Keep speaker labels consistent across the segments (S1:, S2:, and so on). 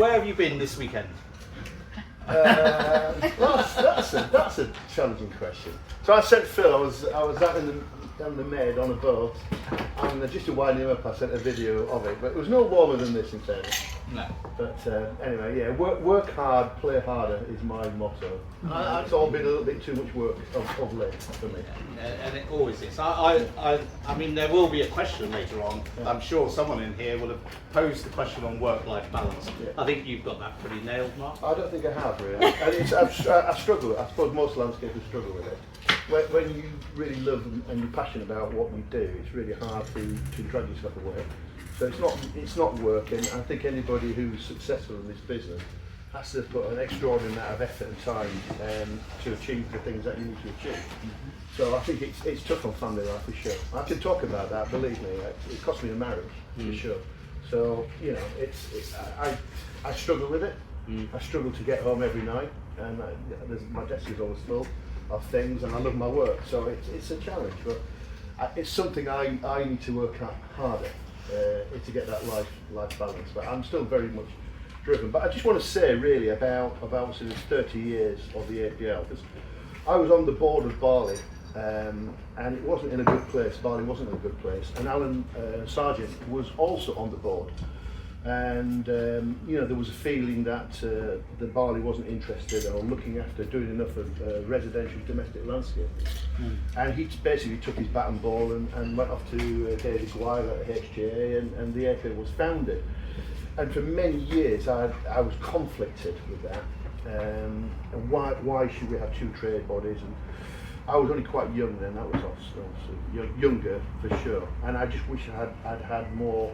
S1: Where have you been this weekend?
S2: That's a challenging question. So I sent Phil. I was out down the Med on a boat, and just to wind him up, I sent a video of it. But it was no warmer than this in fairness.
S1: No.
S2: But anyway, yeah, work hard, play harder is my motto. It's all been a little bit too much work of late for me.
S1: And it always is. I mean, there will be a question later on. Yeah. I'm sure someone in here will have posed the question on work-life balance. Yeah. I think you've got that pretty nailed, Mark.
S2: I don't think I have really. And I struggle. I suppose most landscapers struggle with it. When you really love and you're passionate about what you do, it's really hard to drag yourself away. So it's not working. I think anybody who's successful in this business has to put an extraordinary amount of effort and time to achieve the things that you need to achieve. Mm-hmm. So I think it's tough on family life for sure. I can talk about that. Believe me, it cost me a marriage for sure. So you know, I struggle with it. I struggle to get home every night, and my desk is always full of things, and I love my work. So it's a challenge, but it's something I need to work harder to get that life balance. But I'm still very much driven. But I just want to say really about sort of 30 years of the APL, because I was on the board of Barley, and it wasn't in a good place. Barley wasn't in a good place, and Alan Sargent was also on the board. And you know, there was a feeling that the Barley wasn't interested or looking after doing enough of residential domestic landscaping. And he basically took his bat and ball and went off to David Guire at HTA, and the APL was founded. And for many years I was conflicted with that. And why should we have two trade bodies? And I was only quite young then. That was obviously younger for sure. And I just wish I'd had more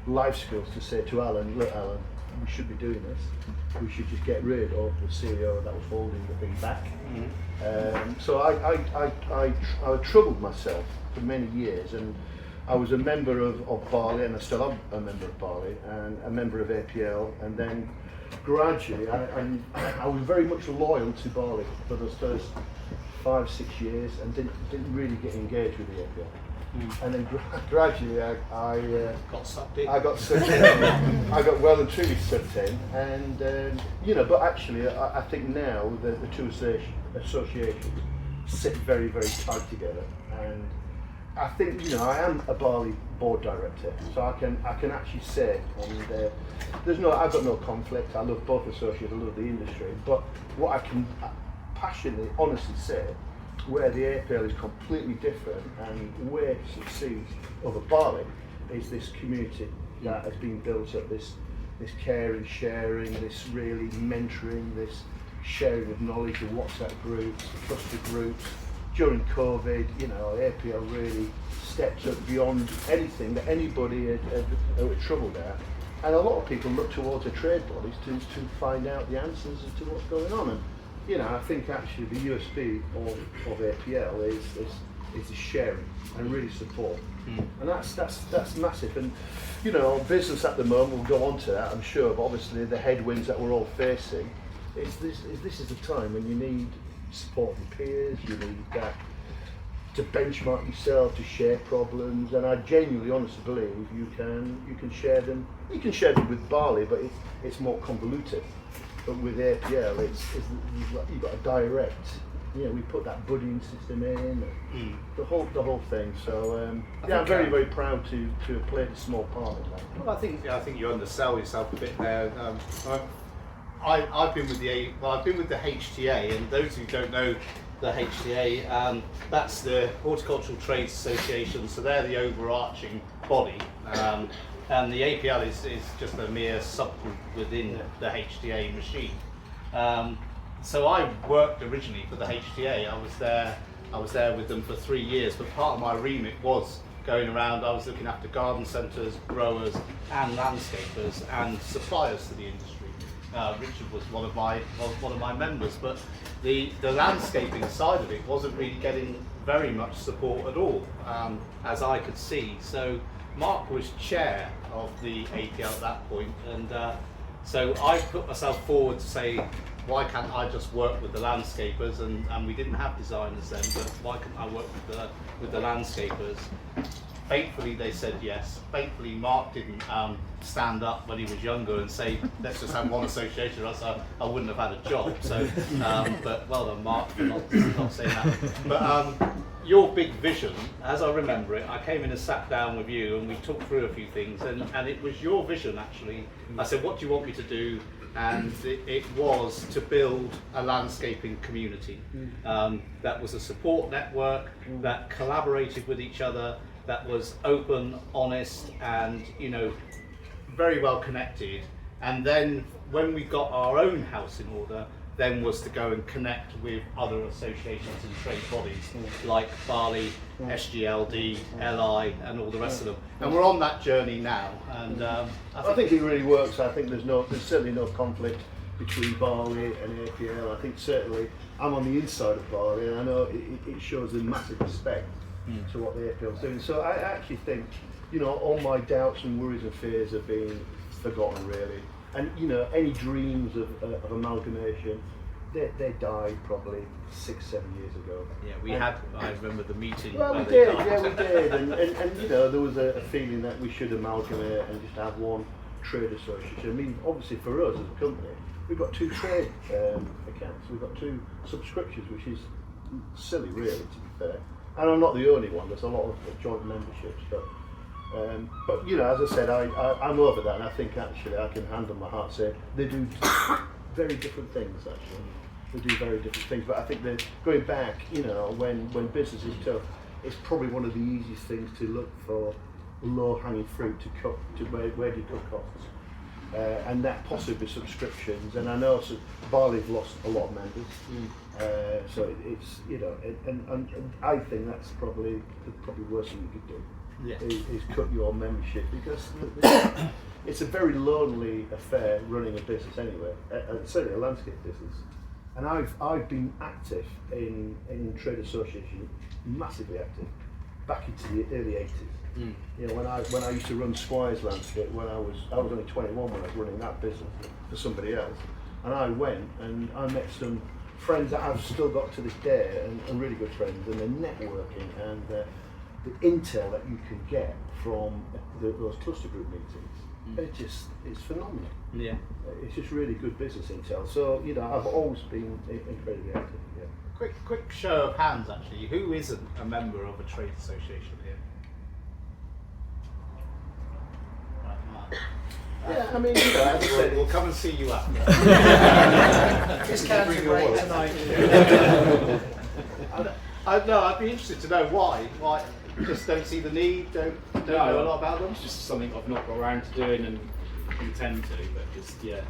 S2: life skills to say to Alan, look Alan, we should be doing this. We should just get rid of the CEO that was holding the thing back. So I troubled myself for many years, and I was a member of Barley, and I still am a member of Barley, and a member of APL, and then gradually I was very much loyal to Barley for those first 5-6 years, and didn't really get engaged with the APL. And then gradually I
S1: got sucked in.
S2: I got sucked in. I got well and truly sucked in, and you know. But actually, I think now the two associations sit very, very tight together, and I think, you know, I am a Barley board director, so I can actually say, and I've got no conflict. I love both associates. I love the industry, but what I can passionately, honestly say, where the APL is completely different and where it succeeds over Barley is this community that has been built up, this caring, sharing, this really mentoring, this sharing of knowledge, the WhatsApp groups, the trusted groups. During COVID, you know, APL really stepped up beyond anything that anybody had troubled at. And a lot of people look towards the trade bodies to find out the answers as to what's going on. And you know, I think actually the USP of APL is the sharing and really support, and that's massive. And you know, business at the moment, we'll go on to that, I'm sure. But obviously, the headwinds that we're all facing, this is the time when you need support from peers. You need that to benchmark yourself, to share problems, and I genuinely, honestly believe you can share them. You can share them with Barley, but it's more convoluted. But with APL, you've got a direct. You know, we put that buddying system in, the whole thing. So yeah, I'm very, very proud to have played a small part in that.
S1: Well, I think you undersell yourself a bit there. I've been with the HTA, and those who don't know the HTA, that's the Horticultural Trades Association. So they're the overarching body. And the APL is just a mere subgroup within the HTA machine. So I worked originally for the HTA. I was there with them for 3 years, but part of my remit was going around. I was looking after garden centres, growers and landscapers and suppliers to the industry. Richard was one of my members, but the landscaping side of it wasn't really getting very much support at all, as I could see. So Mark was chair of the APL at that point, and so I put myself forward to say, why can't I just work with the landscapers? And we didn't have designers then, but why couldn't I work with the landscapers? Thankfully, they said yes. Thankfully, Mark didn't stand up when he was younger and say, let's just have one association, or else I wouldn't have had a job. So, but well done, Mark, for not saying that. But your big vision, as I remember it, I came in and sat down with you and we talked through a few things, and it was your vision actually. I said, what do you want me to do? And it was to build a landscaping community that was a support network, that collaborated with each other, that was open, honest, and very well connected. And then when we got our own house in order, then was to go and connect with other associations and trade bodies like Barley, SGLD, LI, and all the rest of them. And we're on that journey now. And
S2: I think it really works. I think there's certainly no conflict between Barley and APL. I think certainly I'm on the inside of Barley, and I know it shows a massive respect to what the APL is doing. So I actually think, all my doubts and worries and fears are being forgotten really. And any dreams of amalgamation, they died probably 6-7 years ago.
S1: Yeah, I remember the meeting.
S2: Well, we did, and there was a feeling that we should amalgamate and just have one trade association. I mean, obviously for us as a company, we've got 2 trade accounts, we've got 2 subscriptions, which is silly really, to be fair. And I'm not the only one, there's a lot of joint memberships, but as I said, I'm over that, and I think actually I can hand on my heart say they do very different things actually. They do very different things, but I think that going back, when business is tough, it's probably one of the easiest things to look for low-hanging fruit to cut, where do you cut costs? And that possibly subscriptions, and I know Barley've lost a lot of members, so it's, and I think that's probably the worst thing you could do.
S1: Yeah.
S2: Is cut your membership, because it's a very lonely affair running a business anyway, certainly a landscape business. And I've been active in trade association, massively active, back into the early 80s. When I used to run Squire's Landscape, when I was only 21 when I was running that business for somebody else, and I went and I met some friends that I've still got to this day, and really good friends, and the networking and the intel that you can get from those cluster group meetings, it's phenomenal.
S1: Yeah,
S2: it's just really good business intel. So I've always been incredibly active. Yeah.
S1: Quick show of hands actually. Who isn't a member of a trade association here? Right, Mark.
S2: Yeah, I mean, as I said,
S1: we'll come and see you after.
S3: Discounted rate tonight.
S1: No, I'd be interested to know why. Why? Just don't see the need, don't know a lot about them?
S4: It's just something I've not got around to doing and intend to, but just,
S3: Yeah.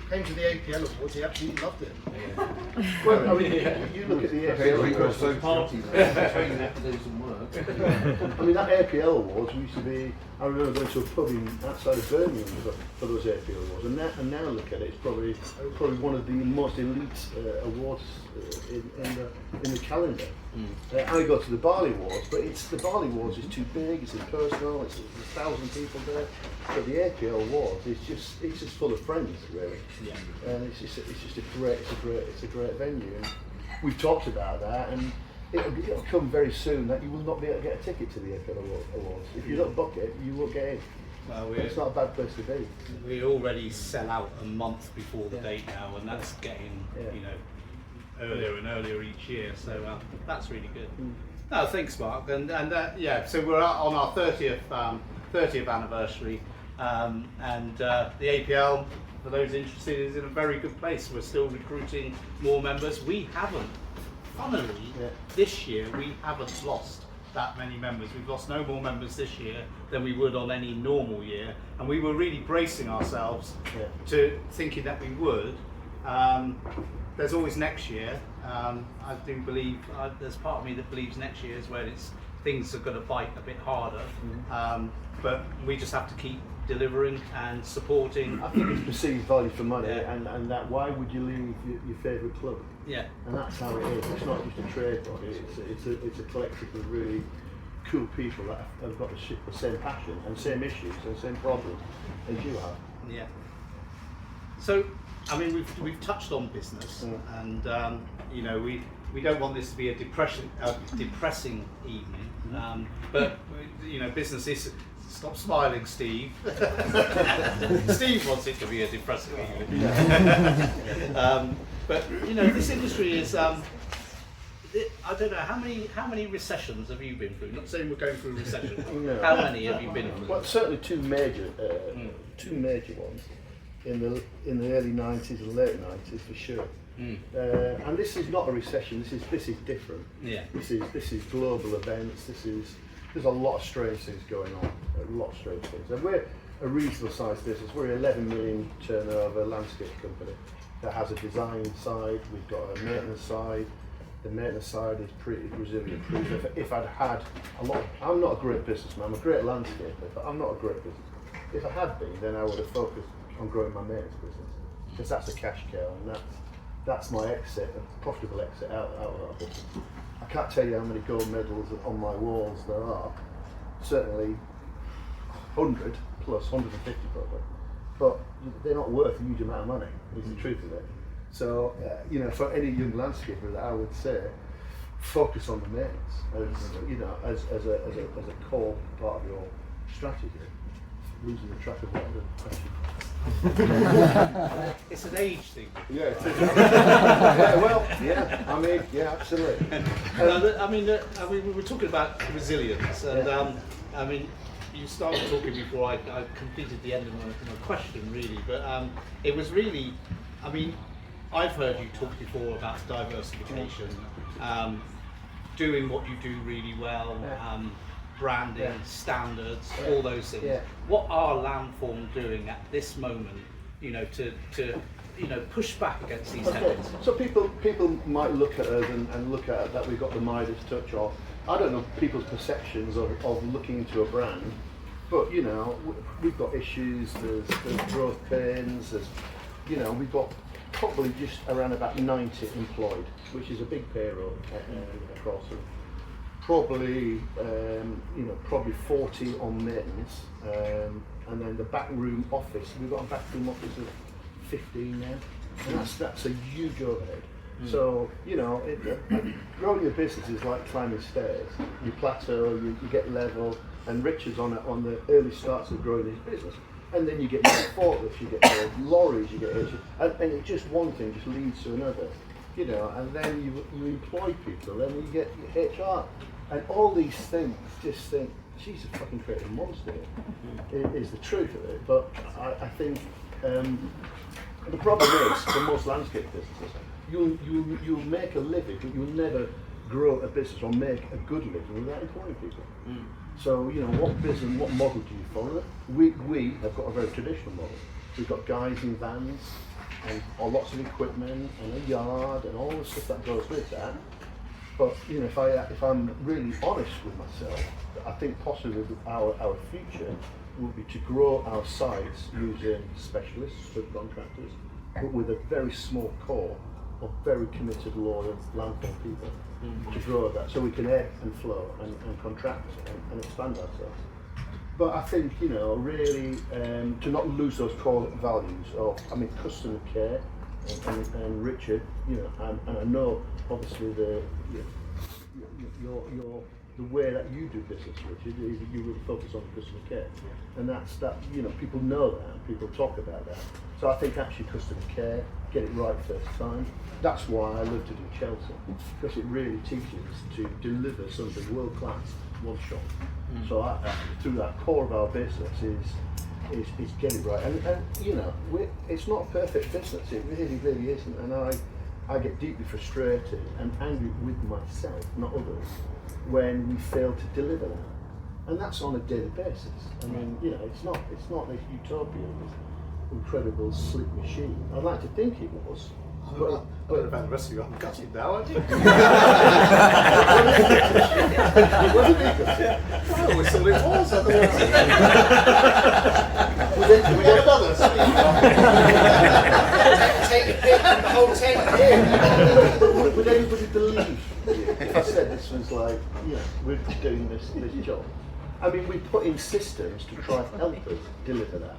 S3: Came to the APL Awards, he absolutely loved it.
S2: well, I mean, you look at the APL Awards. I mean, that APL Awards used to be. I remember going to a pub outside of Birmingham for those APL Awards, and now look at it, it's probably one of the most elite awards in the calendar. I go to the Barley Awards, but the Barley Awards is too big, it's impersonal, there's 1,000 people there. But the APL Awards it's just full of friends really.
S1: Yeah.
S2: And it's just a great venue. And we've talked about that, and it'll come very soon that you will not be able to get a ticket to the APL Awards. If you don't book it, you won't get in.
S1: Well,
S2: it's not a bad place to be.
S1: We already sell out a month before the date now, and that's getting earlier and earlier each year. So that's really good. No, thanks, Mark. And so we're on our 30th anniversary, and the APL, for those interested, is in a very good place. We're still recruiting more members. We haven't. Funnily, this year we haven't lost that many members. We've lost no more members this year than we would on any normal year, and we were really bracing ourselves to thinking that we would. There's always next year. I do believe there's part of me that believes next year is when things are going to bite a bit harder, but we just have to keep delivering and supporting.
S2: I think it's perceived value for money, and that why would you leave your favourite club?
S1: Yeah.
S2: And that's how it is. It's not just a trade body. It's a collective of really cool people that have got the same passion and same issues and same problems as you have.
S1: Yeah. So, I mean, we've touched on business, and we don't want this to be a depressing evening, but business is. Stop smiling, Steve. Steve wants it to be a depressing evening. But this industry is. I don't know how many recessions have you been through? Not saying we're going through a recession.
S2: No.
S1: How many have you been through?
S2: Well, certainly two major ones in the early 90s and late 90s for sure. And this is not a recession. This is different.
S1: Yeah.
S2: This is global events. There's a lot of strange things going on. A lot of strange things. And we're a reasonable sized business. We're an 11 million turnover landscape company that has a design side. We've got a maintenance side. The maintenance side is pretty resilient proof. If I'd had I'm not a great businessman, I'm a great landscaper, but I'm not a great businessman. If I had been, then I would have focused on growing my maintenance business, because that's a cash cow, and that's my exit, a profitable exit out of that business. I can't tell you how many gold medals on my walls there are, certainly 100 plus, 150 probably, but they're not worth a huge amount of money, is the truth of it. So, for any young landscaper, that I would say, focus on the maintenance as a core part of your strategy. Losing the track of what the question.
S1: It's an age thing.
S2: Yeah, it is. Absolutely.
S1: We were talking about resilience, and you started talking before I completed the end of my question, really. But it was really, I've heard you talk before about diversification, doing what you do really well, branding, standards, all those things.
S2: Yeah.
S1: What are Landform doing at this moment, to push back against these headwinds?
S2: So people might look at us and look at that we've got the Midas touch, or I don't know people's perceptions of looking into a brand, but we've got issues. There's growth pains. We've got probably just around about 90 employed, which is a big payroll across them. Probably 40 on maintenance, and then the backroom office. We've got a backroom office of 15 now, and that's a huge overhead. So growing your business is like climbing stairs. You plateau, you get level, and Richard's on the early starts of growing his business. And then you get more forklifts, you get more lorries, you get and it just one thing just leads to another, and then you employ people, and you get your HR, and all these things. Just think, she's a fucking creative monster. Is the truth of it. But I think the problem is for most landscape businesses, you'll make a living, but you'll never grow a business or make a good living without employing people. So, what business, what model do you follow? We have got a very traditional model. We've got guys in vans and lots of equipment and a yard and all the stuff that goes with that. But if I'm really honest with myself, I think possibly our future will be to grow our sites using specialists, subcontractors, but with a very small core of very committed, loyal Landform people to grow that, so we can ebb and flow and contract and expand ourselves. But I think really to not lose those core values of customer care and Richard, and I know obviously the way that you do business, Richard, is that you really focus on customer care, and that's people know that, and people talk about that. So I think actually customer care, get it right first time. That's why I love to do Chelsea, because it really teaches to deliver something world class, one shot. So through that core of our business is get it right, and it's not a perfect business. It really isn't, and I get deeply frustrated and angry with myself, not others, when we fail to deliver that, and that's on a daily basis. It's not this utopia, this incredible slick machine. I'd like to think it was.
S1: But about the rest of you, I'm gutted now, aren't you?
S2: Wasn't it?
S1: Well, we thought it was, otherwise.
S3: We have others. Take a pic of the whole tent here.
S2: Would anybody believe if I said this was like, we're doing this job? We put in systems to try and help us deliver that.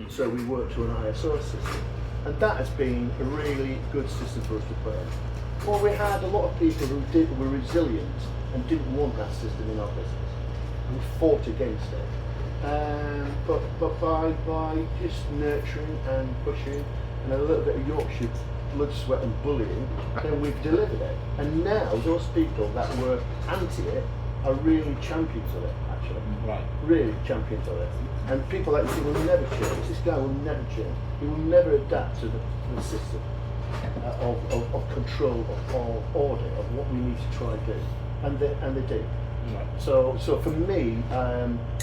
S2: So we work to an ISO system, and that has been a really good system for us to put in. Well, we had a lot of people who were resilient and didn't want that system in our business, and fought against it. But by just nurturing and pushing and a little bit of Yorkshire blood, sweat and bullying, then we've delivered it. And now those people that were anti it are really champions of it, actually.
S4: Right.
S2: Really champions of it. And people like you will never change. This guy will never change. He will never adapt to the system of control, of order, of what we need to try and do. And they do.
S4: Right.
S2: So for me,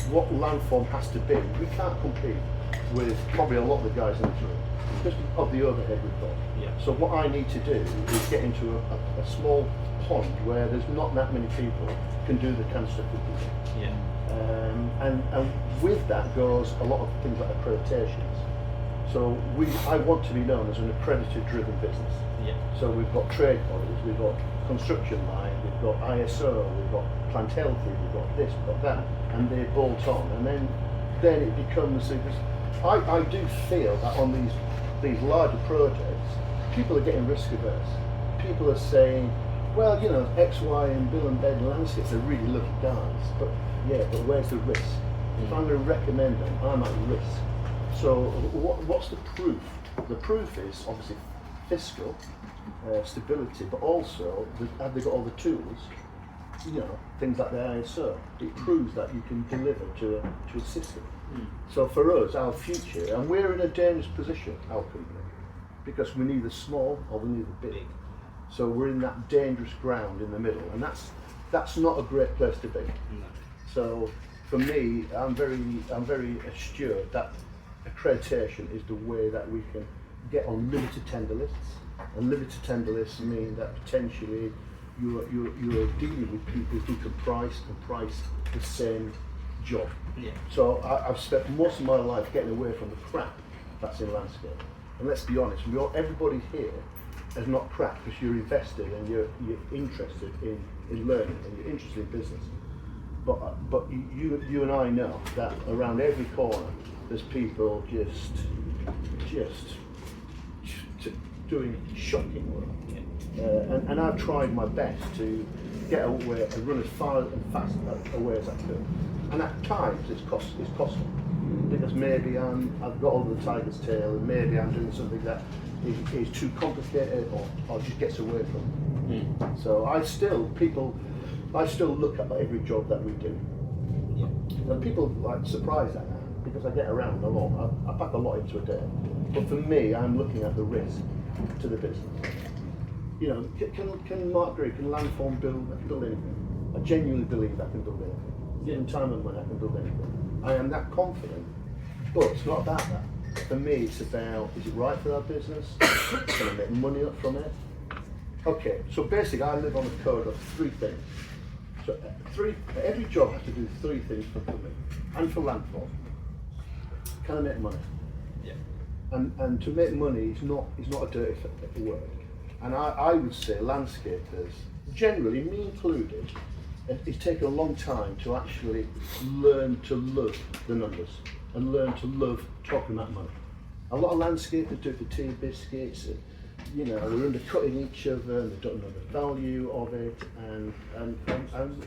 S2: what Landform has to be, we can't compete with probably a lot of the guys in this room because of the overhead we've got.
S4: Yeah.
S2: So what I need to do is get into a small pond where there's not that many people can do the kind of stuff we do.
S4: Yeah.
S2: And with that goes a lot of things like accreditations. So I want to be known as an accredited-driven business.
S4: Yeah.
S2: So we've got trade bodies, we've got construction line, we've got ISO, we've got plant healthy, we've got this, we've got that, and they bolt on, and then it becomes. I do feel that on these larger projects, people are getting risk averse. People are saying, well, you know, X, Y, and Bill and Ben Landscapes are really lucky guys, but where's the risk? If I'm going to recommend them, I'm at risk. So what's the proof? The proof is obviously fiscal stability, but also have they got all the tools? You know, things like the ISO. It proves that you can deliver to a system. So for us, our future, and we're in a dangerous position, our company, because we're neither small or we're neither big. So we're in that dangerous ground in the middle, and that's not a great place to be.
S4: No.
S2: So for me, I'm very assured that accreditation is the way that we can get on limited tender lists, and limited tender lists mean that potentially you're dealing with people who can price the same job.
S4: Yeah.
S2: So I've spent most of my life getting away from the crap that's in landscape. And let's be honest, everybody here is not crap because you're invested and you're interested in learning and you're interested in business. But you and I know that around every corner there's people just doing shocking work. And I've tried my best to get away and run as far and fast away as I could. And at times it's costly because maybe I've got over the tiger's tail and maybe I'm doing something that is too complicated or just gets away from me. So I still look at every job that we do. Yeah. And people like surprised at that because I get around a lot. I pack a lot into a day. But for me, I'm looking at the risk to the business. You know, can Mark Gregory, can Landform build anything? I genuinely believe I can build anything. Given time and money, I can build anything. I am that confident, but it's not about that. For me, it's about, is it right for our business? Can I make money up from it? Okay, so basically I live on a code of 3 things. So every job has to do 3 things for me and for Landform. Can I make money?
S4: Yeah.
S2: And to make money is not a dirty word. And I would say landscapers, generally, me included, it's taken a long time to actually learn to love the numbers and learn to love talking about money. A lot of landscapers do it for tea biscuits, you know, they're undercutting each other and they don't know the value of it and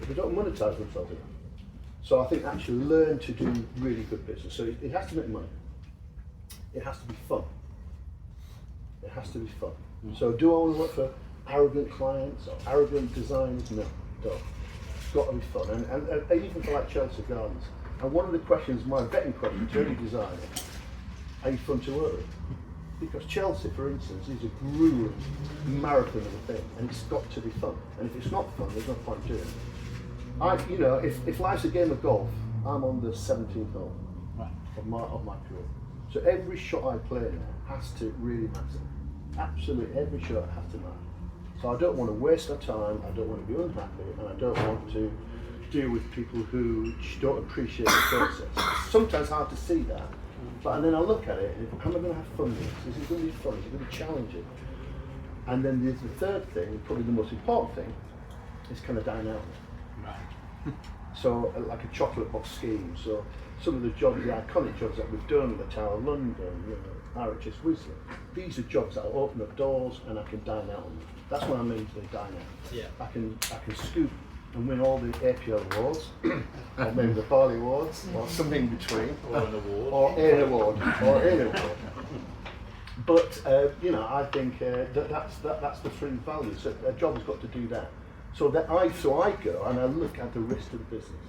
S2: they don't monetize themselves enough. So I think actually learn to do really good business. So it has to make money. It has to be fun. It has to be fun. So do I want to work for arrogant clients or arrogant designers? No, don't. It's got to be fun. And even for like Chelsea Gardens. And one of the questions, my vetting question to any designer, are you fun to work with? Because Chelsea, for instance, is a grueling marathon of a thing, and it's got to be fun. And if it's not fun, there's no point doing it. You know, if life's a game of golf, I'm on the 17th hole of my career. So every shot I play now has to really matter. Absolutely, every shot has to matter. So I don't want to waste my time, I don't want to be unhappy, and I don't want to deal with people who don't appreciate the process. It's sometimes hard to see that, but then I look at it, and am I going to have fun with this? Is it going to be fun? Is it going to be challenging? And then there's the third thing, probably the most important thing, is can I dine out?
S4: Right.
S2: So like a chocolate box scheme. So some of the jobs, the iconic jobs that we've done, the Tower of London, you know, RHS Whistler. These are jobs that will open up doors and I can dine out on them. That's what I mean by dine out.
S1: Yeah.
S2: I can scoop and win all the APL awards, or maybe the Barley Awards, or something in between.
S1: Or an award.
S2: Or an award. But I think that's the fringe value. So a job has got to do that. So I go and I look at the rest of the business.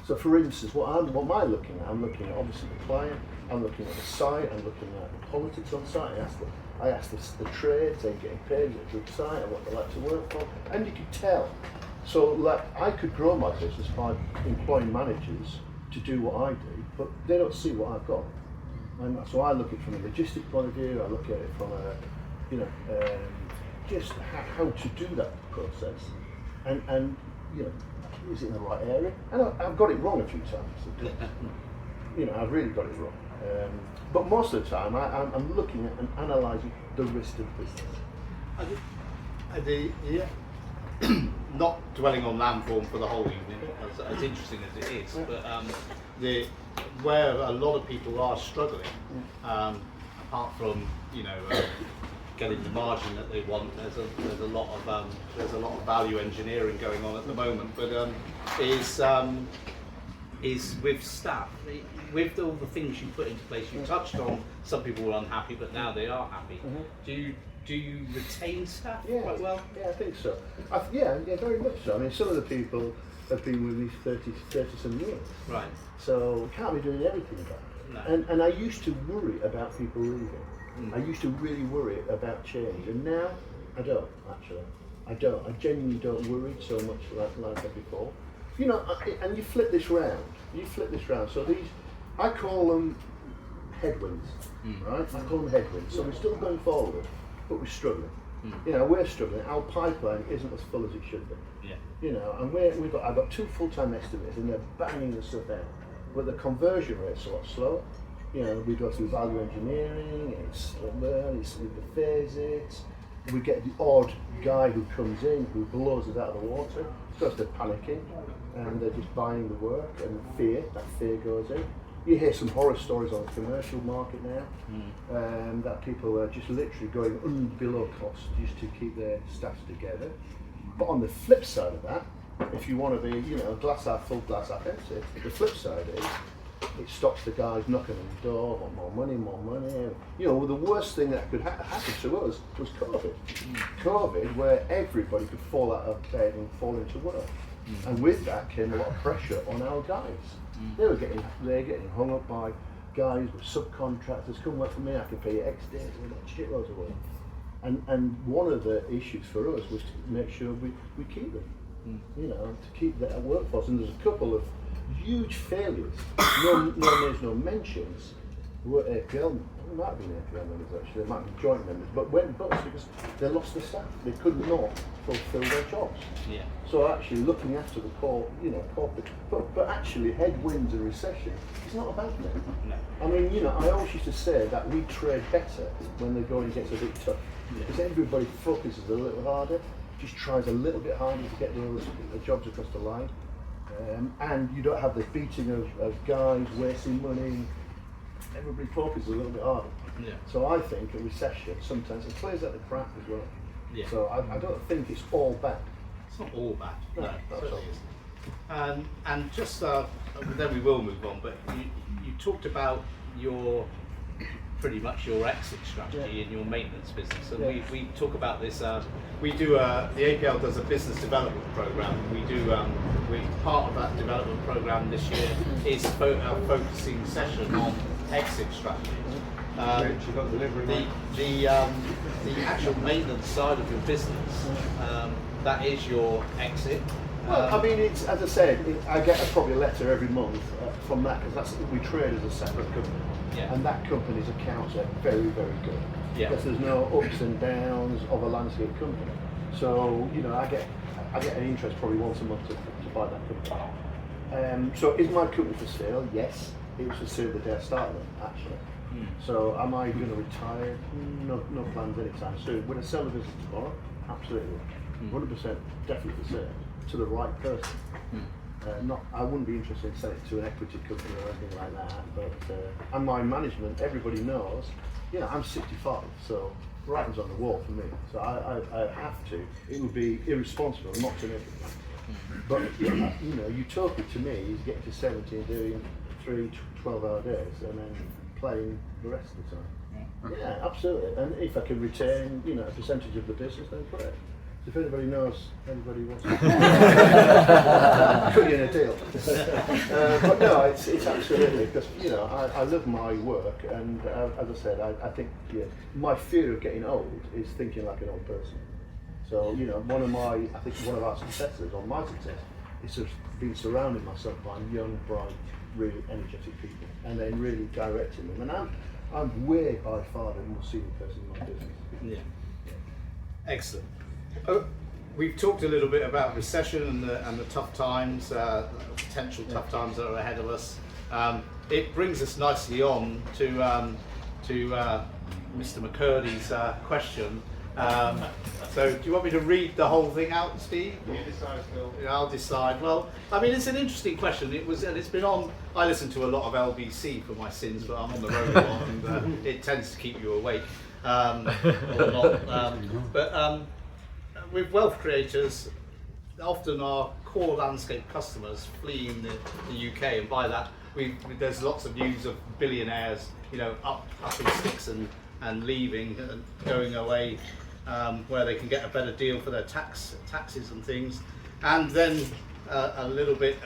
S2: So for instance, what am I looking at? I'm looking at obviously the client. I'm looking at the site. I'm looking at the politics on site. I ask the trades. Are you getting paid? Is it a good site? And what they like to work for? And you can tell. So like I could grow my business by employing managers to do what I do, but they don't see what I've got. And so I look at it from a logistic point of view. I look at it from a, just how to do that process, and is it in the right area? And I've got it wrong a few times. I've really got it wrong. But most of the time, I'm looking at and analysing the rest of the business.
S1: Not dwelling on Landform for the whole evening, as interesting as it is, but where a lot of people are struggling, apart from getting the margin that they want, there's a lot of value engineering going on at the moment, but is with staff, with all the things you put into place. You touched on some people were unhappy, but now they are happy. Mm-hmm. Do you retain staff quite well?
S2: Yeah, I think so. Very much so. I mean, some of the people have been with me 30 some years.
S1: Right.
S2: So can't be doing everything about it. No. And I used to worry about people leaving. I used to really worry about change, and now I don't actually. I genuinely don't worry so much like I said before. And you flip this round. So these, I call them headwinds, right? I call them headwinds. So we're still going forward, but we're struggling. We're struggling. Our pipeline isn't as full as it should be. Yeah. And I've got 2 full-time estimators, and they're banging the stuff out, but the conversion rate's a lot slower. We go through value engineering, it's we phase it. We get the odd guy who comes in who blows us out of the water because they're panicking and they're just buying the work, and that fear goes in. You hear some horror stories on the commercial market now, that people are just literally going below cost just to keep their staff together. But on the flip side of that, if you want to be, glass half full, glass half empty, the flip side is it stops the guys knocking on the door, want more money. The worst thing that could happen to us was COVID. COVID, where everybody could fall out of bed and fall into work. And with that came a lot of pressure on our guys. They're getting hung up by guys with subcontractors. Come work for me, I can pay you X days, and we get shitloads of work. And one of the issues for us was to make sure we keep them. To keep that workforce. And there's a couple of huge failures. No names, no mentions. Were APL, it might have been APL members actually, they might be joint members, but went bust because they lost the staff. They could not fulfil their jobs. Yeah. So actually looking after the corporate, but actually headwinds and recession is not a bad thing. No. I mean, I always used to say that we trade better when the going gets a bit tough, because everybody focuses a little harder, just tries a little bit harder to get the jobs across the line. And you don't have the beating of guys wasting money. Everybody focuses a little bit harder. Yeah. So I think a recession sometimes it plays out the crap as well. Yeah. So I don't think it's all bad.
S1: It's not all bad. No, certainly isn't. And just then we will move on. But you talked about pretty much your exit strategy in your maintenance business, and we talk about this. We do the APL does a business development program. We do part of that development program this year is a focusing session on exit strategy. The actual maintenance side of your business, that is your exit.
S2: Well, I mean, it's, as I said, I get probably a letter every month from that, because we trade as a separate company, and that company's accounts are very, very good, because there's no ups and downs of a landscape company. So I get an interest probably once a month to buy that company. So is my company for sale? Yes, it was for sale the day I started it, actually. So am I going to retire? No plans anytime soon. Would I sell the business tomorrow? Absolutely, 100% definitely for sale to the right person. I wouldn't be interested in selling it to an equity company or anything like that. But and my management, everybody knows you know, I'm 65, so writing's on the wall for me. So I have to. It would be irresponsible not to make it. But you know, utopia to me is getting to 70 and doing 3 12-hour days and then playing the rest of the time. Yeah, absolutely. And if I can retain, you know, a percentage of the business, then great. If anybody knows, anybody wants to put you in a deal. But no, it's absolutely, because, you know, I love my work, and as I said, I think my fear of getting old is thinking like an old person. So, you know, I think one of our successes, or my success, is just being surrounding myself by young, bright, really energetic people, and then really directing them. And I'm way by far the most senior person in my business.
S1: Yeah. Excellent. We've talked a little bit about recession and the tough times, potential tough times that are ahead of us. It brings us nicely on to Mr. McCurdy's question. So do you want me to read the whole thing out, Steve?
S3: You decide, Phil.
S1: I'll decide. Well, I mean, it's an interesting question. It's been on. I listen to a lot of LBC for my sins, but I'm on the road a lot, and it tends to keep you awake, or not. With wealth creators, often our core landscape customers fleeing the UK, and by that, there's lots of news of billionaires, you know, up in sticks and leaving and going away. Where they can get a better deal for their taxes and things, and then a little bit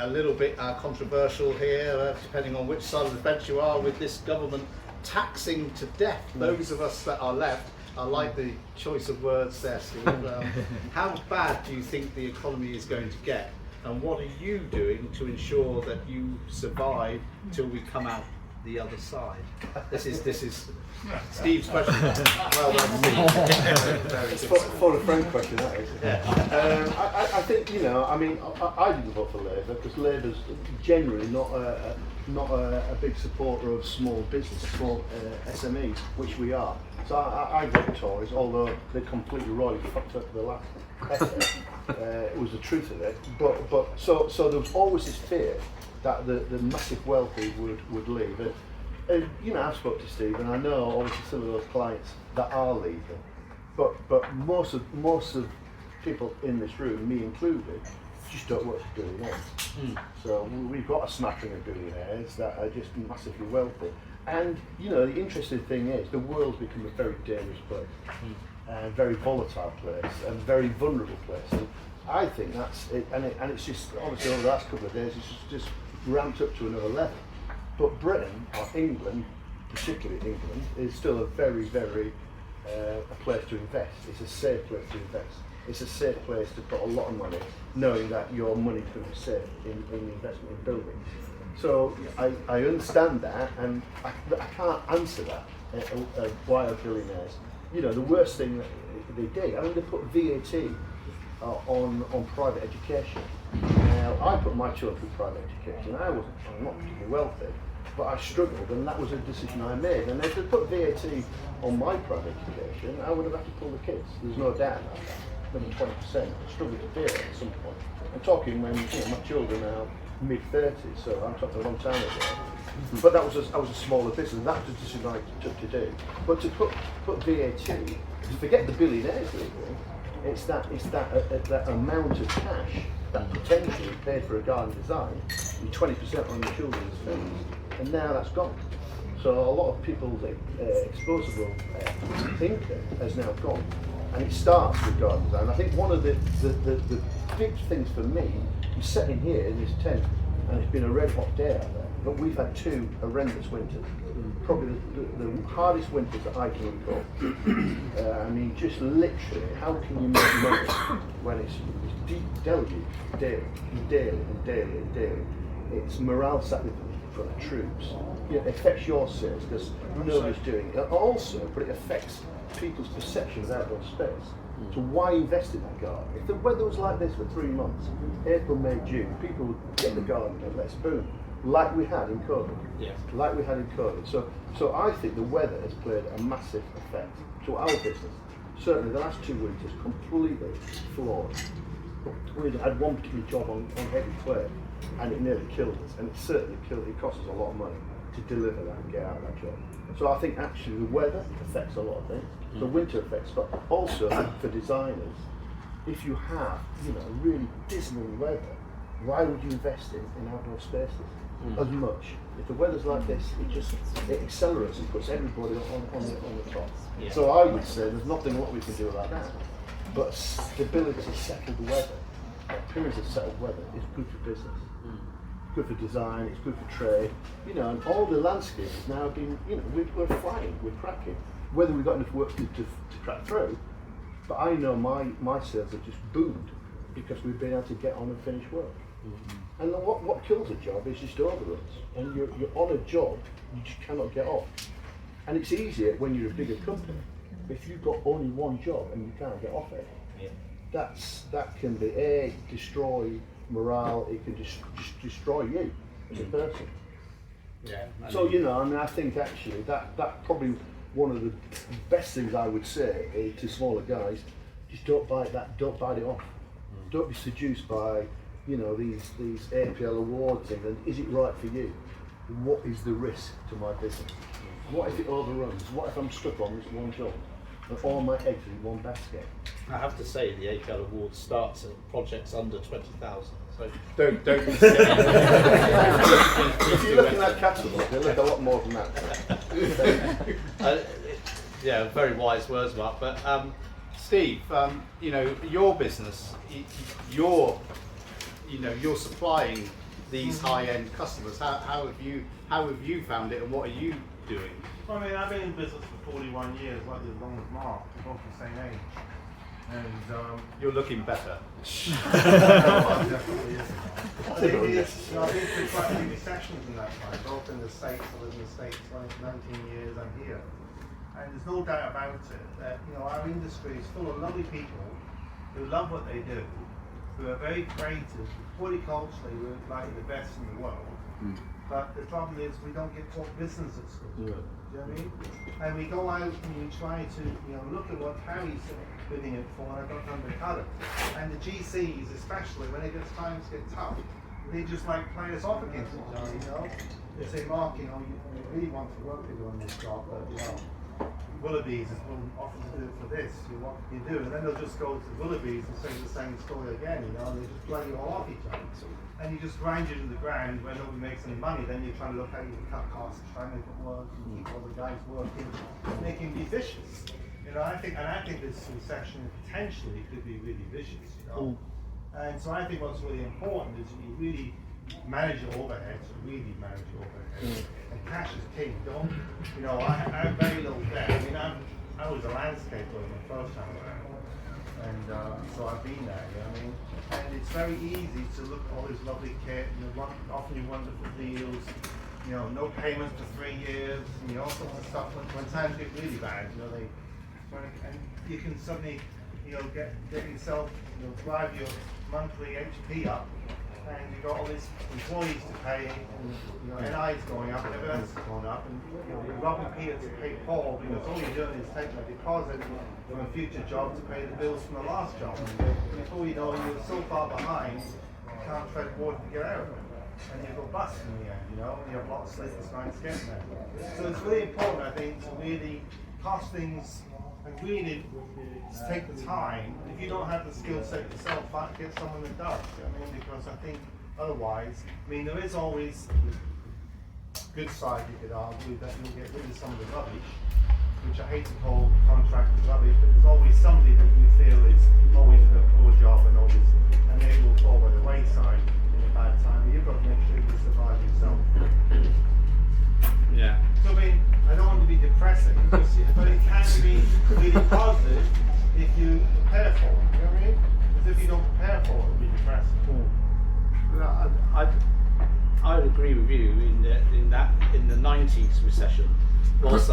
S1: controversial here, depending on which side of the fence you are, with this government taxing to death those of us that are left. I like the choice of words there, Steve. How bad do you think the economy is going to get, and what are you doing to ensure that you survive till we come out the other side? This is Steve's question. Well done,
S2: It's for a friend question, that is. Yeah. I think, you know, I mean, I didn't vote for Labour because Labour's generally not a big supporter of small business, small SMEs, which we are. So I voted Tories, although they completely royally fucked up the last effort. It was the truth of it. But so there was always this fear that the massive wealthy would leave. And you know, I've spoke to Steve, and I know obviously some of those clients that are leaving, but most of people in this room, me included, just don't work for billionaires. So we've got a smattering of billionaires that are just massively wealthy. And you know, the interesting thing is the world's become a very dangerous place, and a very volatile place, and a very vulnerable place. And I think that's it, and it's just obviously over the last couple of days it's just ramped up to another level. But Britain, or England, particularly England, is still a very, very a place to invest. It's a safe place to invest. It's a safe place to put a lot of money, knowing that your money's going to be safe in the investment in buildings. So I understand that, and I can't answer that. Why are billionaires? You know, the worst thing that they did, I mean, they put VAT on private education. Now, I put my children through private education. I'm not particularly wealthy, but I struggled, and that was a decision I made. And if they put VAT on my private education, I would have had to pull the kids. There's no doubt about that. Maybe 20%. I struggled to do it at some point. I'm talking when my children are mid-30s, so I'm talking a long time ago. But that was a smaller business, and that was a decision I took to do. But to put VAT, to forget the billionaires leaving, it's that amount of cash that potentially paid for a garden design and 20% on the children's fees, and now that's gone. So a lot of people's exposable income has now gone, and it starts with garden design. I think one of the big things for me, I'm sitting here in this tent, and it's been a red hot day out there, but we've had 2 horrendous winters. Probably the hardest winters that I can recall. I mean, just literally, how can you make money when it's deep deluge daily? It's morale sacrifice for the troops. You know, it affects your sales because nobody's doing it. Also, but it affects people's perception of outdoor space. So why invest in that garden? If the weather was like this for 3 months, April, May, June, people would get the garden and let's boom. Like we had in COVID.
S1: Yes.
S2: Like we had in COVID. So I think the weather has played a massive effect to our business. Certainly the last 2 winters completely flawed. We had one particular job on heavy clay, and it nearly killed us, and it certainly killed. It cost us a lot of money. to deliver that and get out of that job. So I think actually the weather affects a lot of things. The winter affects, but also for designers, if you have, really dismal weather, why would you invest in outdoor spaces as much? If the weather's like this, it accelerates and puts everybody on the top.
S1: Yeah.
S2: So I would say there's nothing what we can do about that, but stability, settled weather, periods of settled weather is good for business. Good for design, it's good for trade, and all the landscape has now been, we're flying, we're cracking. Whether we've got enough work to crack through, but I know my sales have just boomed because we've been able to get on and finish work. And what kills a job is just overruns. And you're on a job, you just cannot get off. And it's easier when you're a bigger company. But if you've got only one job and you can't get off it, that can be destroy morale, it can just destroy you as a person.
S1: Yeah.
S2: So I think actually that probably one of the best things I would say to smaller guys, just don't bite it off. Don't be seduced by these APL awards things. And is it right for you? What is the risk to my business? What if it overruns? What if I'm stuck on this one job and all my eggs in one basket?
S1: I have to say the APL award starts at projects under 20,000. So don't be silly.
S2: If you look in that catalogue, they look a lot more than that.
S1: Yeah, very wise words, Mark. But Steve, your business, you're supplying these high-end customers. How have you found it, and what are you doing?
S5: Well, I mean, I've been in business for 41 years, like as long as Mark. We're both the same age. And
S1: You're looking better.
S5: definitely isn't. I've been through quite a few recessions in that time, both in the States. I lived in the States for 19 years. I'm here, and there's no doubt about it that our industry is full of lovely people who love what they do, who are very creative. Horticulturally, we're like the best in the world. But the problem is we don't get taught business at school. Do you know what I mean? And we go out and we try to look at what Harry's bidding it for, and I don't undercut it. And the GCs, especially when it gets times get tough, they just like play us off against each other. They say, Mark, you really want to work with you on this job, but Willoughby's is often to do it for this. What can you do? And then they'll just go to Willoughby's and say the same story again. And they just play you all off each other. And you just grind you to the ground where nobody makes any money. Then you're trying to look how you can cut costs, try and make it work, and keep all the guys working, making it vicious. I think this recession potentially could be really vicious. And so I think what's really important is you really manage your overheads, and cash is king. I have very little debt. I mean, I was a landscaper the first time around, and so I've been there. And it's very easy to look at all this lovely kit, often you wonderful deals, no payments for 3 years, all sorts of stuff. When times get really bad, and you can suddenly, get yourself, drive your monthly HP up, and you've got all these employees to pay, and NI's going up, and everything else is going up, and you're robbing Peter to pay Paul, because all you're doing is taking a deposit from a future job to pay the bills from the last job. And before you know it, you're so far behind, you can't tread water to get out of it. And you go bust in the end, and you have lots of sleepless nights getting there. So it's really important, I think, to really cost things and really take the time. If you don't have the skill set yourself, get someone that does. Because I think otherwise, there is always good side, you could argue, that you'll get rid of some of the rubbish, which I hate to call contractors rubbish, but there's always somebody that you feel is always doing a poor job and they will fall by the wayside in a bad time. But you've got to make sure you survive yourself.
S1: Yeah.
S5: So I don't want to be depressing, but it can be really positive if you prepare for it. You know what I mean? Because if you don't prepare for it, it'll be depressing.
S1: I would agree with you in the 90s recession. Was